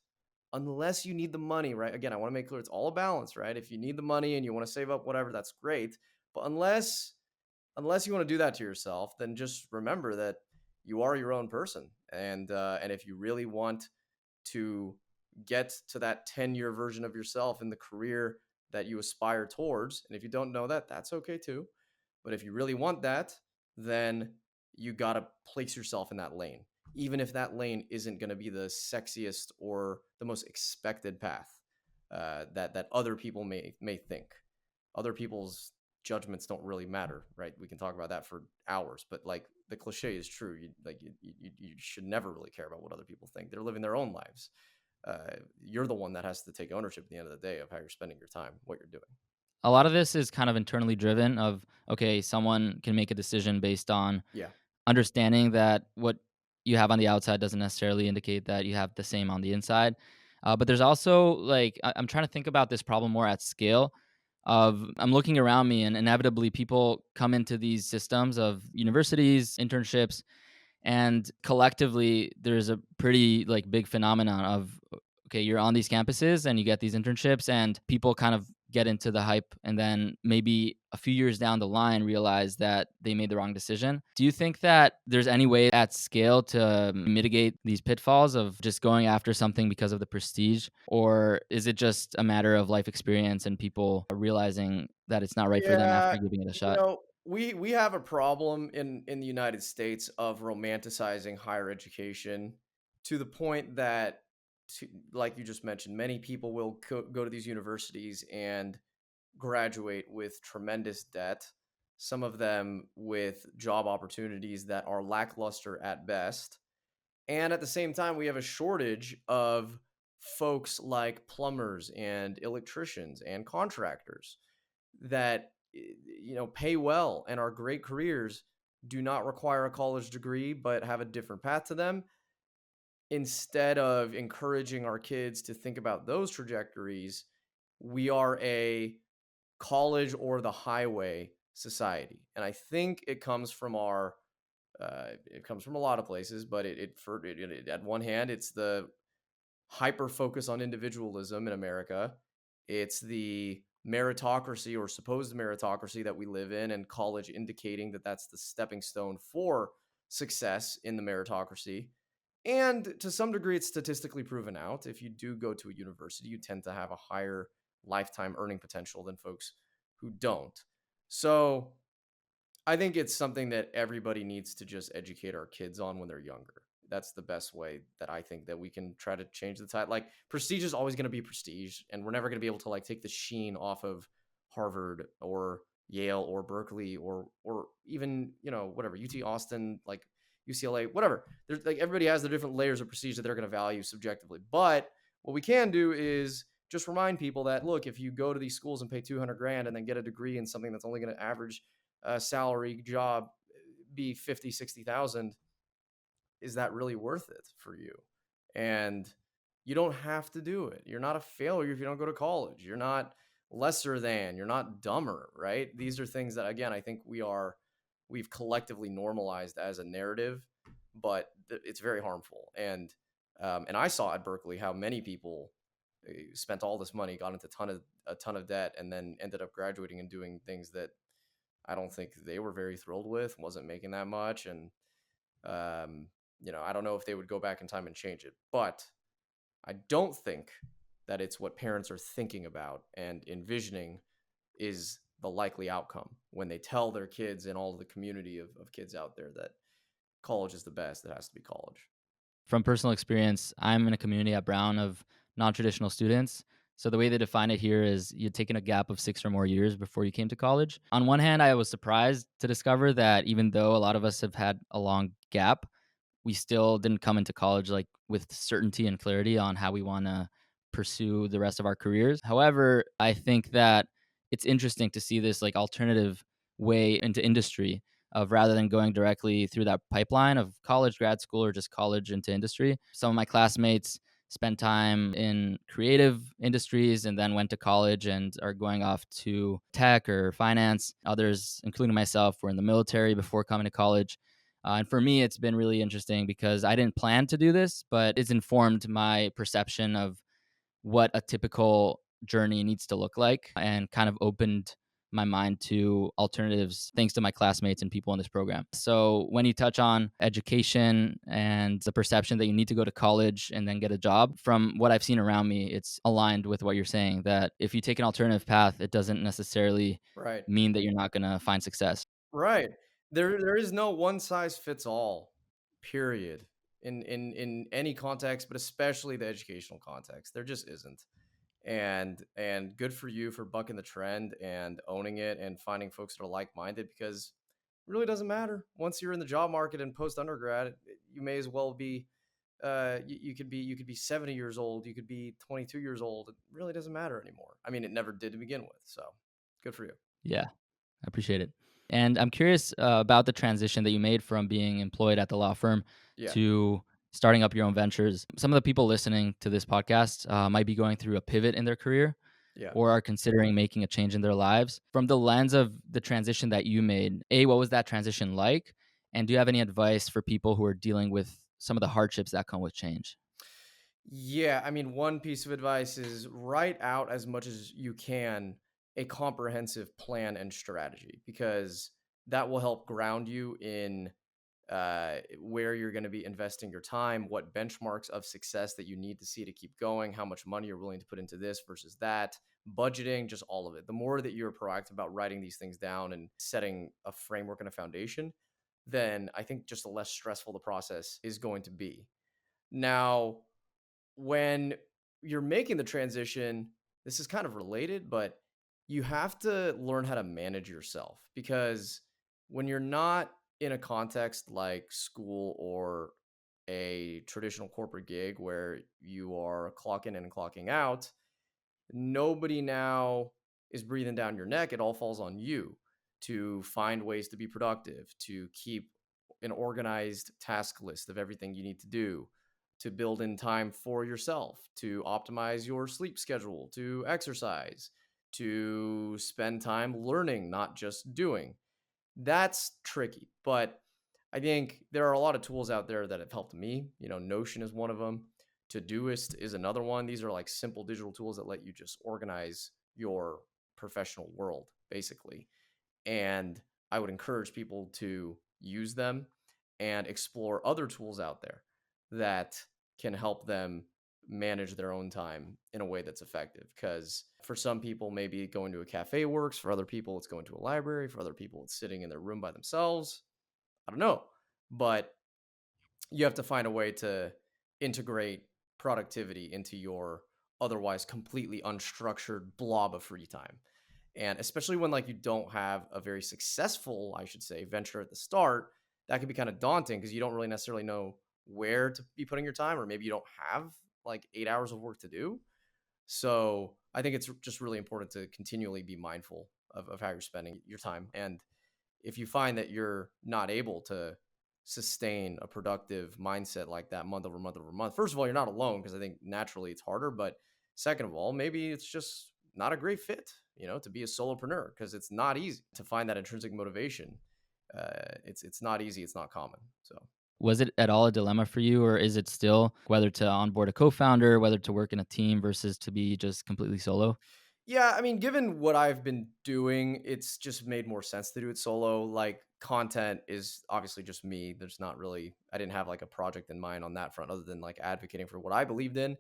unless you need the money, right? Again, I want to make clear it's all a balance, right? If you need the money and you want to save up whatever, that's great. But unless you want to do that to yourself, then just remember that you are your own person, and if you really want to get to that 10-year version of yourself in the career that you aspire towards, and if you don't know that, that's okay too. But if you really want that, then you got to place yourself in that lane, even if that lane isn't going to be the sexiest or the most expected path that other people may think. Other people's judgments don't really matter, right? We can talk about that for hours, but like the cliche is true. You should never really care about what other people think. They're living their own lives. You're the one that has to take ownership at the end of the day of how you're spending your time, what you're doing. A lot of this is kind of internally driven of, okay, someone can make a decision based on Yeah. understanding that what you have on the outside doesn't necessarily indicate that you have the same on the inside. But there's also like I'm trying to think about this problem more at scale. Of I'm looking around me, and inevitably people come into these systems of universities, internships, and collectively there's a pretty like big phenomenon of, okay, you're on these campuses and you get these internships, and people kind of get into the hype, and then maybe a few years down the line realize that they made the wrong decision. Do you think that there's any way at scale to mitigate these pitfalls of just going after something because of the prestige, or is it just a matter of life experience and people realizing that it's not right for them Yeah, after giving it a shot? we have a problem in the United States of romanticizing higher education to the point that, like you just mentioned, many people will go to these universities and graduate with tremendous debt, some of them with job opportunities that are lackluster at best. And at the same time, we have a shortage of folks like plumbers and electricians and contractors that pay well and are great careers, do not require a college degree but have a different path to them. Instead of encouraging our kids to think about those trajectories, we are a college or the highway society. And I think it comes from it comes from a lot of places, but at one hand, it's the hyper focus on individualism in America. It's the meritocracy or supposed meritocracy that we live in, and college indicating that that's the stepping stone for success in the meritocracy. And to some degree, it's statistically proven out. If you do go to a university, you tend to have a higher lifetime earning potential than folks who don't. So I think it's something that everybody needs to just educate our kids on when they're younger. That's the best way that I think that we can try to change the tide. Like prestige is always going to be prestige, and we're never going to be able to like take the sheen off of Harvard or Yale or Berkeley or even whatever UT Austin, like UCLA, whatever. There's like everybody has their different layers of prestige that they're going to value subjectively. But what we can do is just remind people that look, if you go to these schools and pay 200 grand and then get a degree in something that's only going to average salary job be 50, 60,000, is that really worth it for you? And you don't have to do it. You're not a failure if you don't go to college. You're not lesser than, you're not dumber, right? These are things that, again, I think we've collectively normalized as a narrative, but it's very harmful. And I saw at Berkeley how many people spent all this money, got into a ton of debt, and then ended up graduating and doing things that I don't think they were very thrilled with, wasn't making that much. And, I don't know if they would go back in time and change it, but I don't think that it's what parents are thinking about and envisioning is the likely outcome when they tell their kids and all the community of kids out there that college is the best. It has to be college. From personal experience, I'm in a community at Brown of non-traditional students. So the way they define it here is you'd taken a gap of 6 or more years before you came to college. On one hand, I was surprised to discover that even though a lot of us have had a long gap, we still didn't come into college like with certainty and clarity on how we want to pursue the rest of our careers. However, I think that it's interesting to see this like alternative way into industry of rather than going directly through that pipeline of college, grad school, or just college into industry. Some of my classmates spent time in creative industries and then went to college and are going off to tech or finance. Others, including myself, were in the military before coming to college. And for me, it's been really interesting because I didn't plan to do this, but it's informed my perception of what a typical journey needs to look like and kind of opened my mind to alternatives thanks to my classmates and people in this program. So when you touch on education and the perception that you need to go to college and then get a job, from what I've seen around me, it's aligned with what you're saying that if you take an alternative path, it doesn't necessarily Right. mean that you're not going to find success. Right. There is no one size fits all, period. In any context, but especially the educational context. There just isn't. And good for you for bucking the trend and owning it and finding folks that are like-minded, because it really doesn't matter. Once you're in the job market and post undergrad, you may as well be you could be 70 years old, you could be 22 years old. It really doesn't matter anymore. I mean, it never did to begin with. So, good for you. Yeah, I appreciate it. And I'm curious about the transition that you made from being employed at the law firm Yeah. to starting up your own ventures. Some of the people listening to this podcast might be going through a pivot in their career Yeah. or are considering making a change in their lives. From the lens of the transition that you made, A, what was that transition like? And do you have any advice for people who are dealing with some of the hardships that come with change? Yeah, I mean, one piece of advice is write out as much as you can a comprehensive plan and strategy, because that will help ground you in where you're going to be investing your time, what benchmarks of success that you need to see to keep going, how much money you're willing to put into this versus that, budgeting, just all of it. The more that you're proactive about writing these things down and setting a framework and a foundation, then I think just the less stressful the process is going to be. Now, when you're making the transition, this is kind of related, but you have to learn how to manage yourself, because when you're not in a context like school or a traditional corporate gig where you are clocking in and clocking out, nobody now is breathing down your neck. It all falls on you to find ways to be productive, to keep an organized task list of everything you need to do, to build in time for yourself, to optimize your sleep schedule, to exercise, to spend time learning, not just doing. That's tricky, but I think there are a lot of tools out there that have helped me. Notion is one of them. Todoist is another one. These are like simple digital tools that let you just organize your professional world, basically. And I would encourage people to use them and explore other tools out there that can help them manage their own time in a way that's effective. Because for some people, maybe going to a cafe works. For other people, it's going to a library. For other people, it's sitting in their room by themselves. I don't know. But you have to find a way to integrate productivity into your otherwise completely unstructured blob of free time. And especially when like you don't have a very successful, I should say, venture at the start, that can be kind of daunting because you don't really necessarily know where to be putting your time, or maybe you don't have like 8 hours of work to do. So I think it's just really important to continually be mindful of how you're spending your time. And if you find that you're not able to sustain a productive mindset like that month over month over month, first of all, you're not alone, because I think naturally it's harder. But second of all, maybe it's just not a great fit, to be a solopreneur, because it's not easy to find that intrinsic motivation. It's not easy. It's not common. So Was it at all a dilemma for you, or is it still whether to onboard a co-founder, whether to work in a team versus to be just completely solo? yeah, I mean, given what I've been doing, it's just made more sense to do it solo. Like, content is obviously just me. There's not really, I didn't have like a project in mind on that front other than like advocating for what I believed in.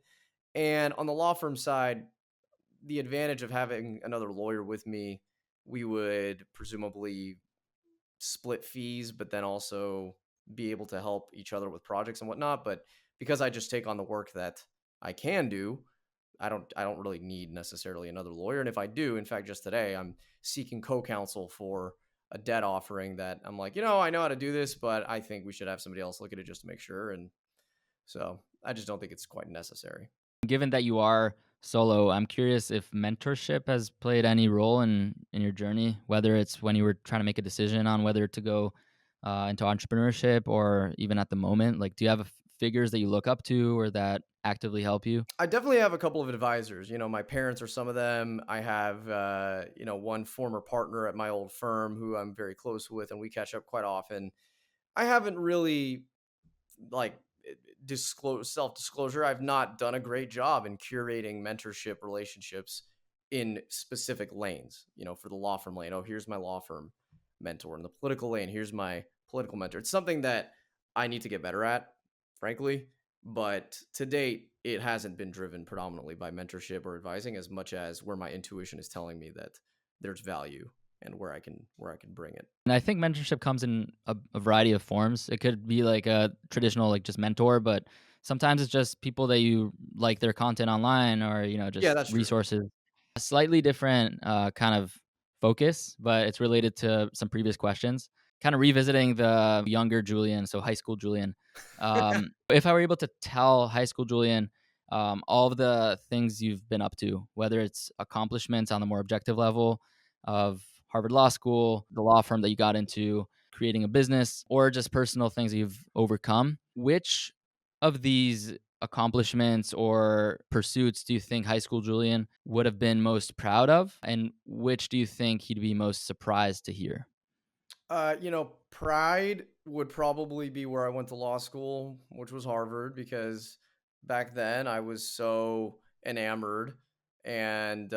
And on the law firm side, the advantage of having another lawyer with me, we would presumably split fees, but then also be able to help each other with projects and whatnot. But because I just take on the work that I can do, I don't really need necessarily another lawyer. And if I do, in fact, just today, I'm seeking co-counsel for a debt offering that I'm like, I know how to do this, but I think we should have somebody else look at it just to make sure. And so I just don't think it's quite necessary. Given that you are solo, I'm curious if mentorship has played any role in your journey, whether it's when you were trying to make a decision on whether to go into entrepreneurship or even at the moment. Like, do you have figures that you look up to or that actively help you? I definitely have a couple of advisors. My parents are some of them. I have, one former partner at my old firm who I'm very close with, and we catch up quite often. I haven't really like disclose self-disclosure. I've not done a great job in curating mentorship relationships in specific lanes. For the law firm lane, oh, here's my law firm mentor. In the political lane, here's my political mentor. It's something that I need to get better at, frankly. But to date, it hasn't been driven predominantly by mentorship or advising as much as where my intuition is telling me that there's value and where I can bring it. And I think mentorship comes in a variety of forms. It could be like a traditional, like just mentor, but sometimes it's just people that you like their content online or, Yeah, just that's true. resources. A slightly different kind of focus, but it's related to some previous questions. Kind of revisiting the younger Julian, so high school Julian. If I were able to tell high school Julian all of the things you've been up to, whether it's accomplishments on the more objective level of Harvard Law School, the law firm that you got into, creating a business, or just personal things that you've overcome, which of these accomplishments or pursuits do you think high school Julian would have been most proud of? And which do you think he'd be most surprised to hear? Pride would probably be where I went to law school, which was Harvard, because back then I was so enamored and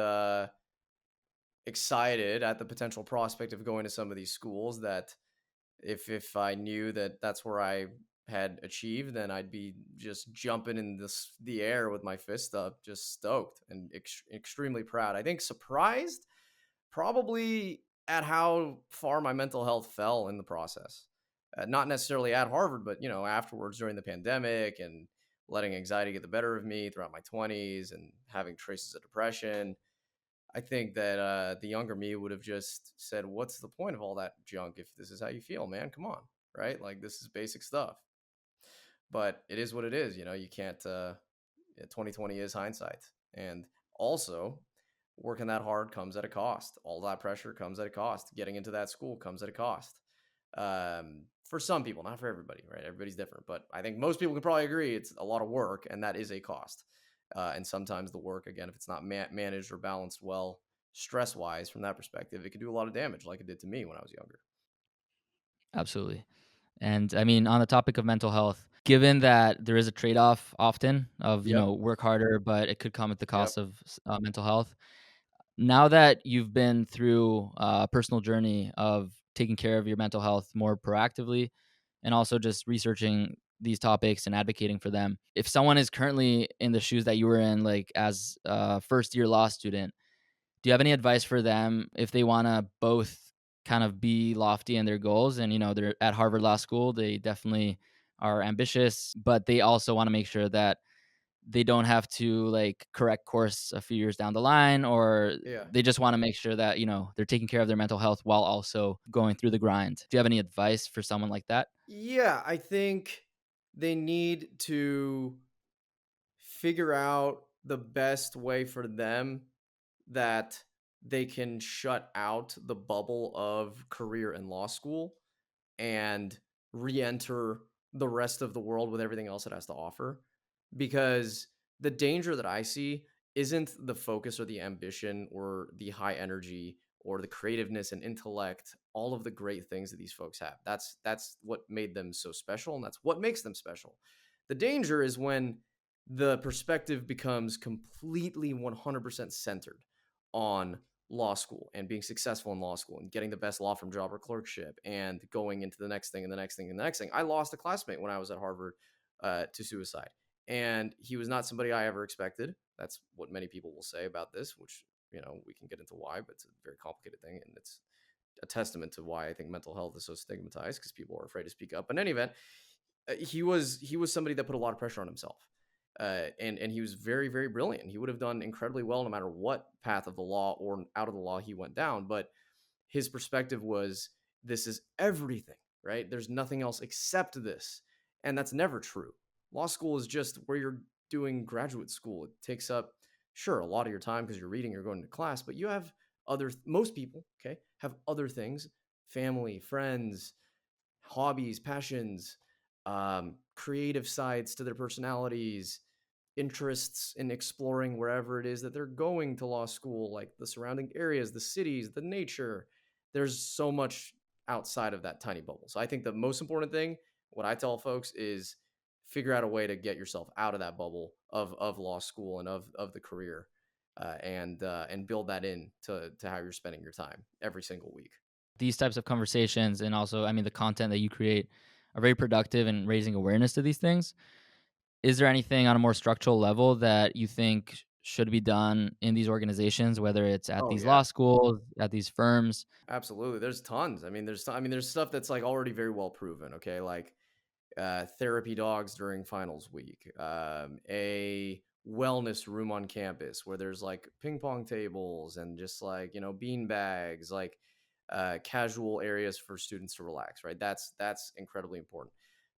excited at the potential prospect of going to some of these schools that if I knew that that's where I had achieved, then I'd be just jumping in the air with my fist up, just stoked and extremely proud. I think surprised probably at how far my mental health fell in the process. Not necessarily at Harvard, but afterwards during the pandemic and letting anxiety get the better of me throughout my 20s and having traces of depression. I think that the younger me would have just said, "What's the point of all that junk if this is how you feel, man? Come on, right? Like this is basic stuff." But it is what it is. You can't. 2020 is hindsight, and also working that hard comes at a cost. All that pressure comes at a cost. Getting into that school comes at a cost. For some people, not for everybody, right? Everybody's different, but I think most people can probably agree it's a lot of work, and that is a cost. And sometimes the work, again, if it's not managed or balanced well, stress wise, from that perspective, it could do a lot of damage, like it did to me when I was younger. Absolutely. And I mean, on the topic of mental health, given that there is a trade off often of, Yep. work harder, but it could come at the Yep. cost of mental health. Now that you've been through a personal journey of taking care of your mental health more proactively and also just researching these topics and advocating for them, if someone is currently in the shoes that you were in, like as a first year law student, do you have any advice for them if they want to both kind of be lofty in their goals and they're at Harvard Law School, they definitely are ambitious, but they also want to make sure that they don't have to like correct course a few years down the line, or Yeah. they just want to make sure that they're taking care of their mental health while also going through the grind. Do you have any advice for someone like that? Yeah. I think they need to figure out the best way for them that they can shut out the bubble of career and law school and re-enter the rest of the world with everything else it has to offer. Because the danger that I see isn't the focus or the ambition or the high energy or the creativeness and intellect, all of the great things that these folks have. That's what made them so special, and that's what makes them special. The danger is when the perspective becomes completely 100% centered on law school and being successful in law school and getting the best law firm job or clerkship and going into the next thing and the next thing and the next thing. I lost a classmate when I was at Harvard to suicide, and he was not somebody I ever expected. That's what many people will say about this, which we can get into why, but it's a very complicated thing, and it's a testament to why I think mental health is so stigmatized because people are afraid to speak up. But in any event, he was somebody that put a lot of pressure on himself. And he was very, very brilliant. He would have done incredibly well no matter what path of the law or out of the law he went down. But his perspective was, this is everything, right? There's nothing else except this. And that's never true. Law school is just where you're doing graduate school. It takes up, sure, a lot of your time because you're reading, you're going to class, but you have most people, okay, have other things, family, friends, hobbies, passions, creative sides to their personalities, interests in exploring wherever it is that they're going to law school, like the surrounding areas, the cities, the nature. There's so much outside of that tiny bubble. So I think the most important thing, what I tell folks, is figure out a way to get yourself out of that bubble of law school and of the career, and build that in to how you're spending your time every single week. These types of conversations, and also, I mean, the content that you create are very productive in raising awareness to these things. Is there anything on a more structural level that you think should be done in these organizations, whether it's at Oh these yeah, law schools, at these firms? absolutely. There's tons. There's stuff that's like already very well proven. Okay, like therapy dogs during finals week, a wellness room on campus where there's like ping pong tables and just like, bean bags, like casual areas for students to relax. Right. That's incredibly important.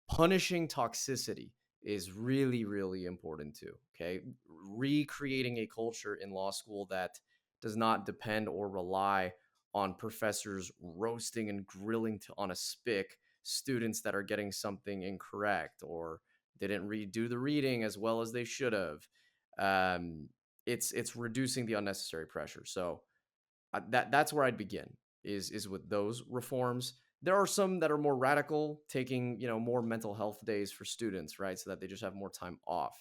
Punishing toxicity is really, really important too. Okay. Recreating a culture in law school that does not depend or rely on professors roasting and grilling on a spick students that are getting something incorrect or didn't do the reading as well as they should have. Um, it's reducing the unnecessary pressure. So that's where I'd begin is with those reforms. There are some that are more radical, taking more mental health days for students, right, so that they just have more time off.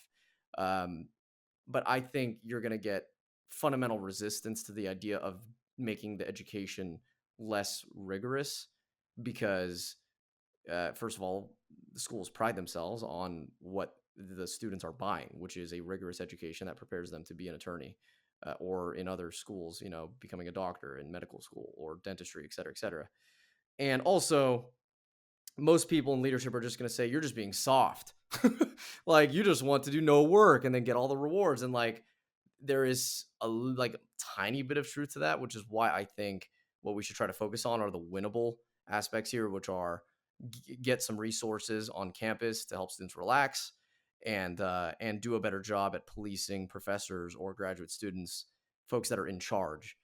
Um, but I think you're going to get fundamental resistance to the idea of making the education less rigorous because, first of all, the schools pride themselves on what the students are buying, which is a rigorous education that prepares them to be an attorney, or in other schools, becoming a doctor in medical school or dentistry, et cetera, et cetera. And also, most people in leadership are just going to say, you're just being soft. Like, you just want to do no work and then get all the rewards. And like, there is like tiny bit of truth to that, which is why I think what we should try to focus on are the winnable aspects here, which are get some resources on campus to help students relax, and do a better job at policing professors or graduate students, folks that are in charge,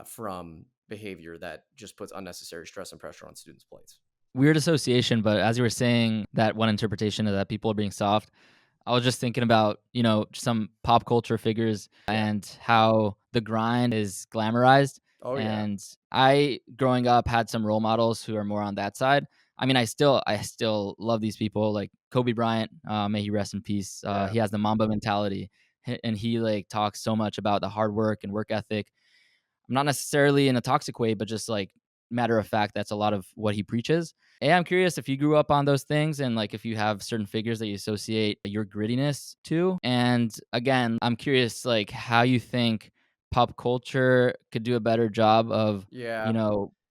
from behavior that just puts unnecessary stress and pressure on students' plates. Weird association, but as you were saying, that one interpretation of that people are being soft, I was just thinking about, some pop culture figures Yeah. and how the grind is glamorized. Oh yeah. And I, growing up, had some role models who are more on that side. I mean, I still love these people, like Kobe Bryant. May he rest in peace. Yeah. He has the Mamba mentality, and he like talks so much about the hard work and work ethic. Not necessarily in a toxic way, but just like matter of fact, that's a lot of what he preaches. And I'm curious if you grew up on those things and like if you have certain figures that you associate your grittiness to. And again, I'm curious like how you think pop culture could do a better job of, Yeah.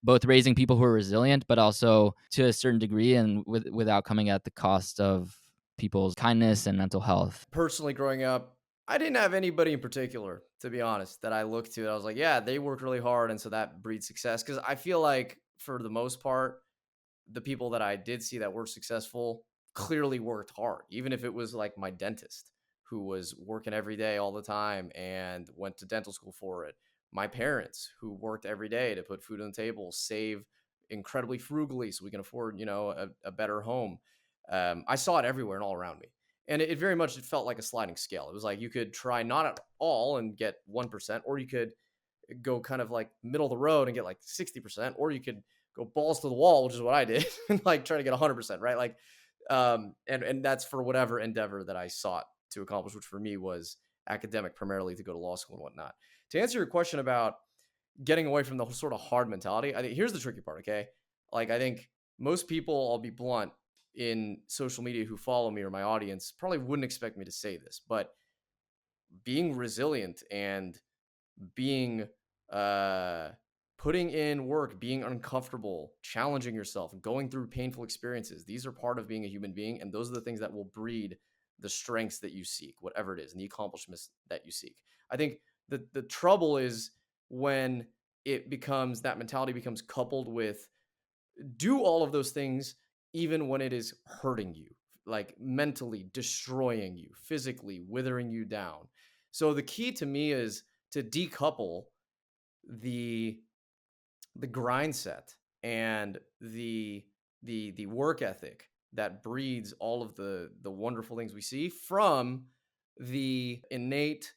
both raising people who are resilient, but also to a certain degree and without coming at the cost of people's kindness and mental health. Personally, growing up, I didn't have anybody in particular, to be honest, that I looked to. I was like, yeah, they work really hard, and so that breeds success. Because I feel like for the most part, the people that I did see that were successful clearly worked hard, even if it was like my dentist who was working every day all the time and went to dental school for it. My parents who worked every day to put food on the table, save incredibly frugally so we can afford, a better home. I saw it everywhere and all around me. And it very much, it felt like a sliding scale. It was like you could try not at all and get 1%, or you could go kind of like middle of the road and get like 60%, or you could go balls to the wall, which is what I did, and like try to get 100%, right? Like, and that's for whatever endeavor that I sought to accomplish, which for me was academic, primarily to go to law school and whatnot. To answer your question about getting away from the sort of hard mentality, I think here's the tricky part. Okay, like I think most people, I'll be blunt, in social media who follow me or my audience probably wouldn't expect me to say this, but being resilient and being uh putting in work, being uncomfortable, challenging yourself, going through painful experiences, these are part of being a human being, and those are the things that will breed the strengths that you seek, whatever it is, and the accomplishments that you seek. I think the trouble is when that mentality becomes coupled with do all of those things even when it is hurting you, like mentally destroying you, physically withering you down. So the key to me is to decouple the grind set and the work ethic that breeds all of the wonderful things we see from the innate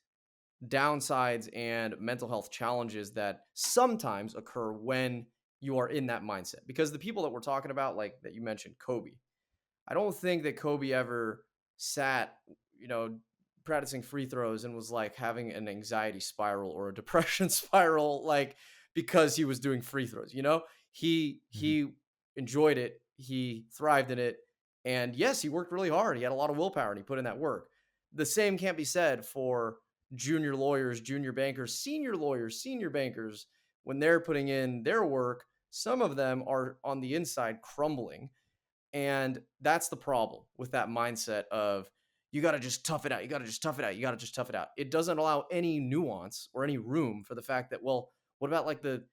downsides and mental health challenges that sometimes occur when you are in that mindset. Because the people that we're talking about, like that you mentioned, Kobe, I don't think that Kobe ever sat, you know, practicing free throws and was like having an anxiety spiral or a depression spiral, like because he was doing free throws. You know, Mhm. he enjoyed it, he thrived in it, and yes, he worked really hard. He had a lot of willpower and he put in that work. The same can't be said for junior lawyers, junior bankers, senior lawyers, senior bankers when they're putting in their work. Some of them are on the inside crumbling, and that's the problem with that mindset of you got to just tough it out. You got to just tough it out. You got to just tough it out. It doesn't allow any nuance or any room for the fact that, well, what about like the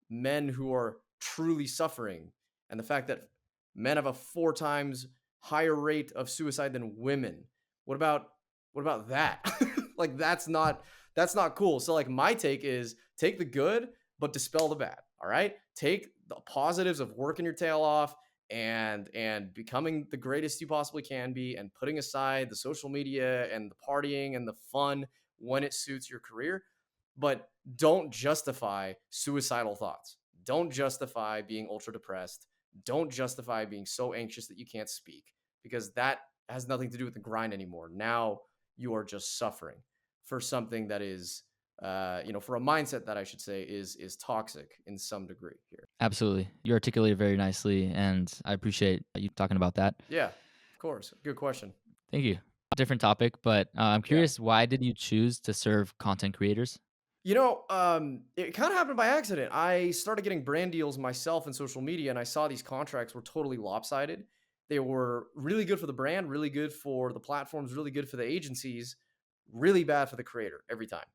men who are truly suffering and the fact that men have a 4 times higher rate of suicide than women? What about that? Like that's not cool. So like my take is take the good but dispel the bad. All right? Take the positives of working your tail off and becoming the greatest you possibly can be and putting aside the social media and the partying and the fun when it suits your career, but don't justify suicidal thoughts. Don't justify being ultra depressed. Don't justify being so anxious that you can't speak, because that has nothing to do with the grind anymore. Now you are just suffering for something that is for a mindset that I should say is toxic in some degree here. Absolutely. You articulated very nicely, and I appreciate you talking about that. Yeah, of course. Good question. Thank you. Different topic, but I'm Yeah. curious, why did you choose to serve content creators? It kind of happened by accident. I started getting brand deals myself in social media, and I saw these contracts were totally lopsided. They were really good for the brand, really good for the platforms, really good for the agencies, really bad for the creator every time.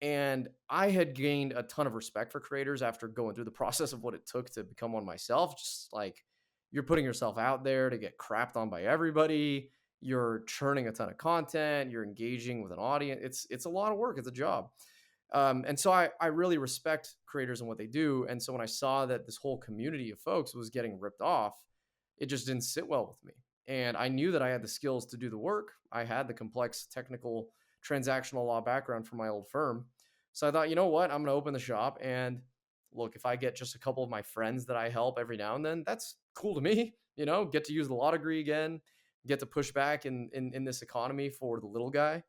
And I had gained a ton of respect for creators after going through the process of what it took to become one myself. Just like you're putting yourself out there to get crapped on by everybody. You're churning a ton of content. You're engaging with an audience. It's a lot of work. It's a job. And so I really respect creators and what they do. And so when I saw that this whole community of folks was getting ripped off, it just didn't sit well with me. And I knew that I had the skills to do the work. I had the complex technical transactional law background from my old firm. So I thought, you know what? I'm going to open the shop. And look, if I get just a couple of my friends that I help every now and then, that's cool to me. Get to use the law degree again, get to push back in this economy for the little guy.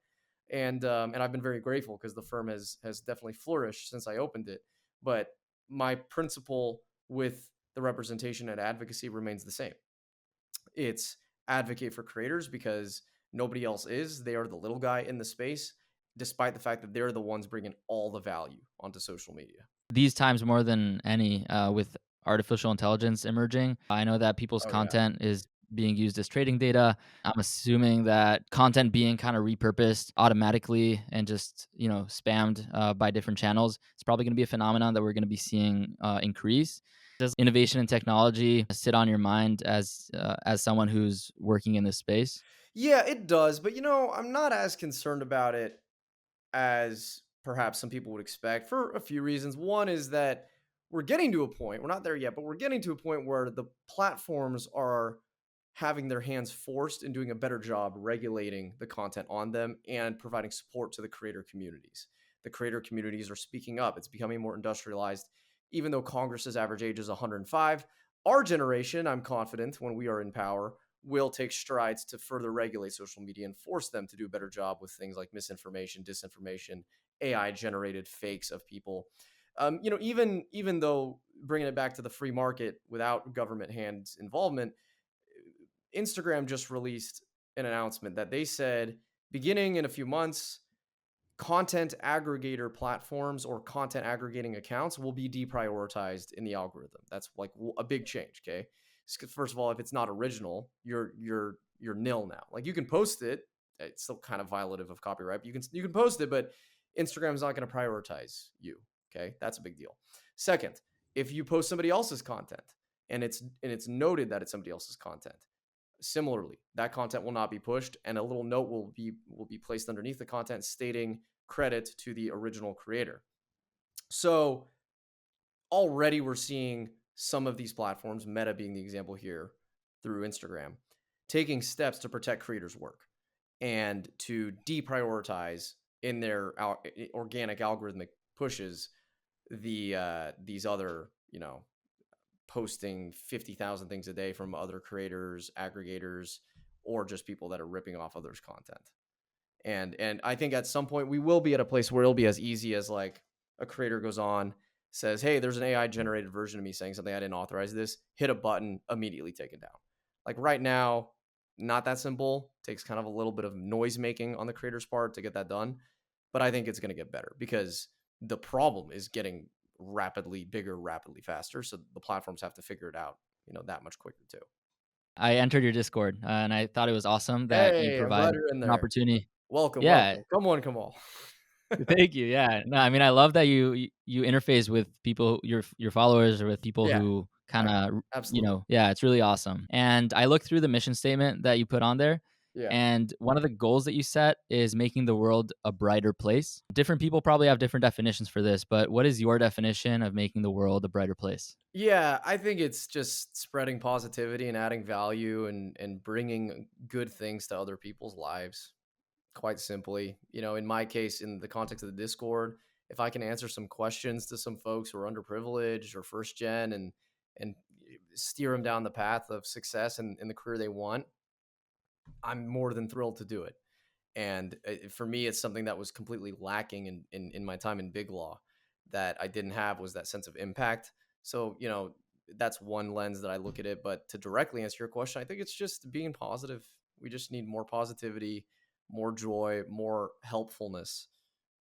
And I've been very grateful because the firm has definitely flourished since I opened it. But my principle with the representation and advocacy remains the same. It's advocate for creators because nobody else is. They are the little guy in the space, despite the fact that they're the ones bringing all the value onto social media. These times more than any, with artificial intelligence emerging, I know that people's Oh yeah. content is being used as trading data. I'm assuming that content being kind of repurposed automatically and just spammed by different channels, it's probably going to be a phenomenon that we're going to be seeing increase. Does innovation and technology sit on your mind as someone who's working in this space? Yeah, it does. But I'm not as concerned about it as perhaps some people would expect for a few reasons. One is that we're getting to a point, we're not there yet, but we're getting to a point where the platforms are having their hands forced in doing a better job regulating the content on them and providing support to the creator communities. The creator communities are speaking up. It's becoming more industrialized. Even though Congress's average age is 105, our generation, I'm confident, when we are in power, will take strides to further regulate social media and force them to do a better job with things like misinformation, disinformation, AI generated fakes of people. Even though bringing it back to the free market without government hands involvement, Instagram just released an announcement that they said beginning in a few months, content aggregator platforms or content aggregating accounts will be deprioritized in the algorithm. That's like a big change. Okay, first of all, if it's not original, you're nil now. Like you can post it it's still kind of violative of copyright. But you can post it, but Instagram's not going to prioritize you. Okay, that's a big deal. Second, if you post somebody else's content and it's noted that it's somebody else's content, similarly, that content will not be pushed, and a little note will be placed underneath the content stating credit to the original creator. So already we're seeing some of these platforms, Meta being the example here, through Instagram, taking steps to protect creators' work and to deprioritize in their organic algorithmic pushes these other, posting 50,000 things a day from other creators, aggregators, or just people that are ripping off others' content. And I think at some point we will be at a place where it'll be as easy as like a creator goes on, says, "Hey, there's an AI generated version of me saying something, I didn't authorize this." Hit a button, immediately take it down. Like right now, not that simple. Takes kind of a little bit of noise making on the creator's part to get that done. But I think it's going to get better because the problem is getting rapidly bigger, rapidly faster. So the platforms have to figure it out, that much quicker too. I entered your Discord, and I thought it was awesome that you Hey, I'm provide glad you're in an there. opportunity. Welcome, Yeah, welcome. Come on, come on. thank you. Yeah, no, I mean, I love that you interface with people, your followers, or with people Yeah, who kind of, absolutely. yeah, it's really awesome. And I looked through the mission statement that you put on there, Yeah. and one of the goals that you set is making the world a brighter place. Different people probably have different definitions for this, but what is your definition of making the world a brighter place? Yeah, I think it's just spreading positivity and adding value and bringing good things to other people's lives. Quite simply, in my case, in the context of the Discord, if I can answer some questions to some folks who are underprivileged or first gen and steer them down the path of success and in the career they want, I'm more than thrilled to do it. And for me, it's something that was completely lacking in my time in Big Law that I didn't have was that sense of impact. So, that's one lens that I look at it. But to directly answer your question, I think it's just being positive. We just need more positivity, more joy, more helpfulness.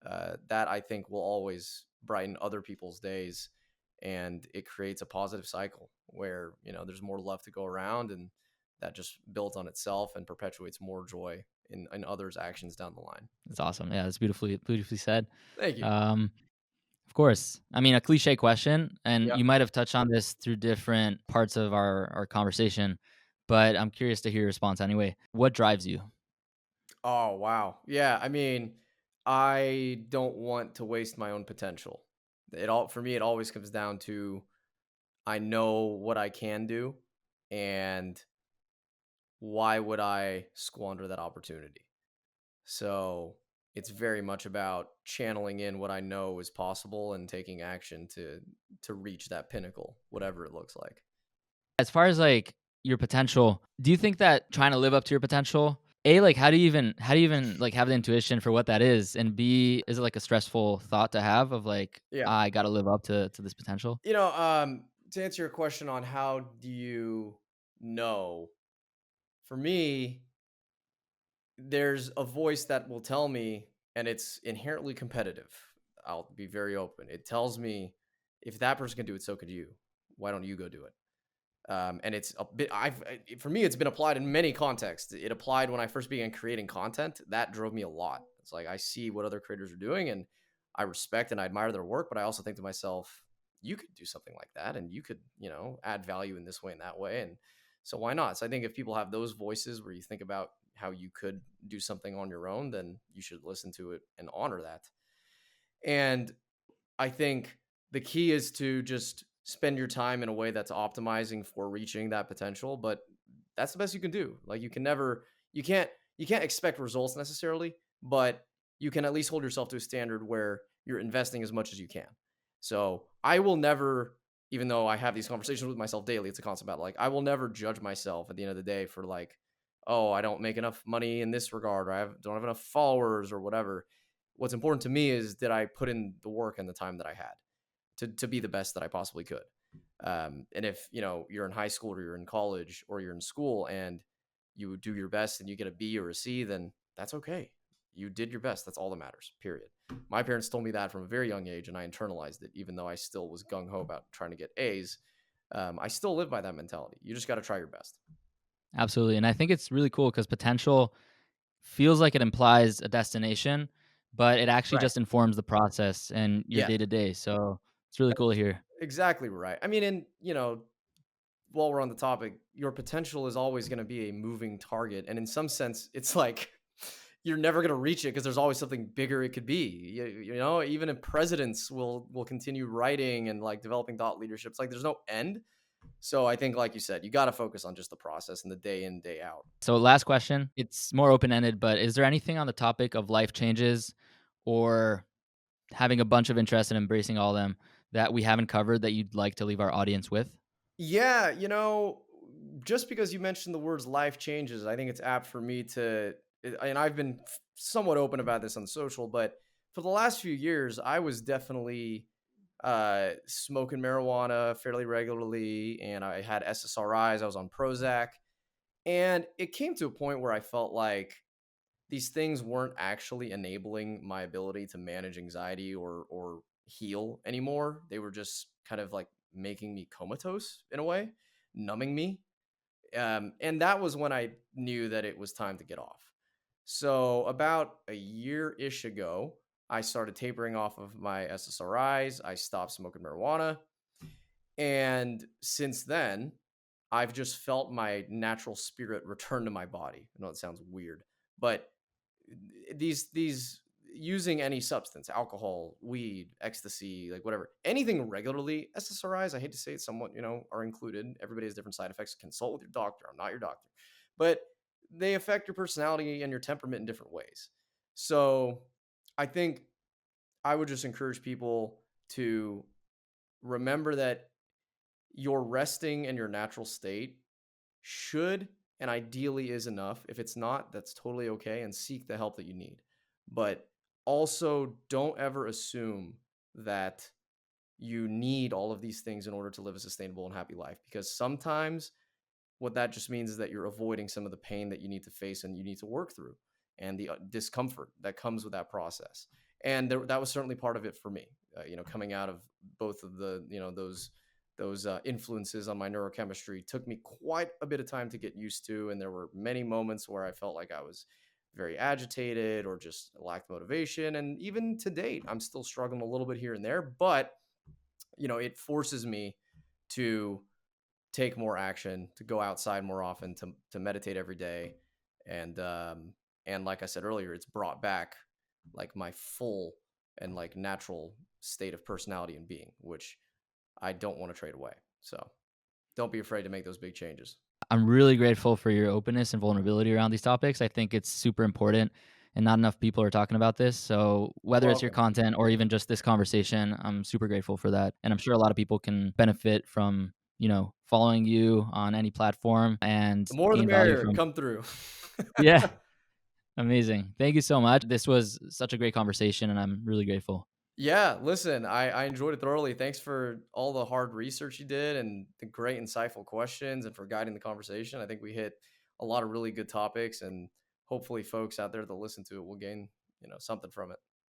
That I think will always brighten other people's days. And it creates a positive cycle where, there's more love to go around, and that just builds on itself and perpetuates more joy in others' actions down the line. It's awesome. Yeah, it's beautifully said. Thank you. Um, Of course. I mean, a cliche question, and Yeah. you might have touched on this through different parts of our conversation, but I'm curious to hear your response anyway. What drives you? Oh, wow. Yeah. I mean, I don't want to waste my own potential. For me, it always comes down to I know what I can do, and why would I squander that opportunity? So it's very much about channeling in what I know is possible and taking action to reach that pinnacle, whatever it looks like. As far as like your potential, do you think that trying to live up to your potential, A, like how do you even like have the intuition for what that is? And B, is it like a stressful thought to have of like, Yeah. I gotta live up to this potential? To answer your question on how do you know, for me, there's a voice that will tell me, and it's inherently competitive. I'll be very open. It tells me if that person can do it, so could you. Why don't you go do it? And it's a bit. For me, it's been applied in many contexts. It applied when I first began creating content. That drove me a lot. It's like I see what other creators are doing, and I respect and I admire their work. But I also think to myself, you could do something like that, and you could, add value in this way and that way. And so why not? So I think if people have those voices where you think about how you could do something on your own, then you should listen to it and honor that. And I think the key is to just spend your time in a way that's optimizing for reaching that potential, but that's the best you can do. Like you can't you can't expect results necessarily, but you can at least hold yourself to a standard where you're investing as much as you can. So, I will never, even though I have these conversations with myself daily, it's a constant battle. Like I will never judge myself at the end of the day for like, oh, I don't make enough money in this regard, or don't have enough followers or whatever. What's important to me is did I put in the work and the time that I had to be the best that I possibly could. And if you're in high school or you're in college or you're in school and you do your best and you get a B or a C, then that's okay. You did your best. That's all that matters. Period. My parents told me that from a very young age, and I internalized it. Even though I still was gung ho about trying to get A's, I still live by that mentality. You just got to try your best. Absolutely. And I think it's really cool because potential feels like it implies a destination, but it actually Right. just informs the process and your Yes. day to day. So it's really cool to That's hear. exactly right. I mean, and while we're on the topic, your potential is always going to be a moving target, and in some sense, it's like you're never going to reach it because there's always something bigger it could be. Even if presidents will continue writing and like developing thought leadership, it's like there's no end. So I think, like you said, you got to focus on just the process and the day in, day out. So last question, it's more open ended, but is there anything on the topic of life changes or having a bunch of interest and embracing all of them that we haven't covered that you'd like to leave our audience with? Yeah, just because you mentioned the words life changes, I think it's apt for me to, and I've been somewhat open about this on social, but for the last few years, I was definitely smoking marijuana fairly regularly, and I had SSRIs, I was on Prozac, and it came to a point where I felt like these things weren't actually enabling my ability to manage anxiety or heal anymore. They were just kind of like making me comatose in a way, numbing me. And that was when I knew that it was time to get off. So about a year ish ago, I started tapering off of my SSRIs. I stopped smoking marijuana. And since then, I've just felt my natural spirit return to my body. I know it sounds weird, but these using any substance, alcohol, weed, ecstasy, like whatever, anything regularly, SSRIs, I hate to say it, somewhat, are included. Everybody has different side effects. Consult with your doctor. I'm not your doctor. But they affect your personality and your temperament in different ways. So I think I would just encourage people to remember that your resting in your natural state should and ideally is enough. If it's not, that's totally okay, and seek the help that you need. But also, don't ever assume that you need all of these things in order to live a sustainable and happy life, because sometimes what that just means is that you're avoiding some of the pain that you need to face and you need to work through, and the discomfort that comes with that process. And that was certainly part of it for me. Coming out of both of the those influences on my neurochemistry took me quite a bit of time to get used to, and there were many moments where I felt like I was very agitated or just lacked motivation. And even to date, I'm still struggling a little bit here and there, but it forces me to take more action, to go outside more often, to meditate every day, and like I said earlier, it's brought back like my full and like natural state of personality and being, which I don't want to trade away. So don't be afraid to make those big changes. I'm really grateful for your openness and vulnerability around these topics. I think it's super important and not enough people are talking about this. So, You're whether it's your welcome. content or even just this conversation, I'm super grateful for that. And I'm sure a lot of people can benefit from, following you on any platform and The more the gain value merrier. from. Come through. Yeah, amazing. Thank you so much. This was such a great conversation and I'm really grateful. Yeah, listen, I enjoyed it thoroughly. Thanks for all the hard research you did and the great insightful questions and for guiding the conversation. I think we hit a lot of really good topics, and hopefully folks out there that listen to it will gain, something from it.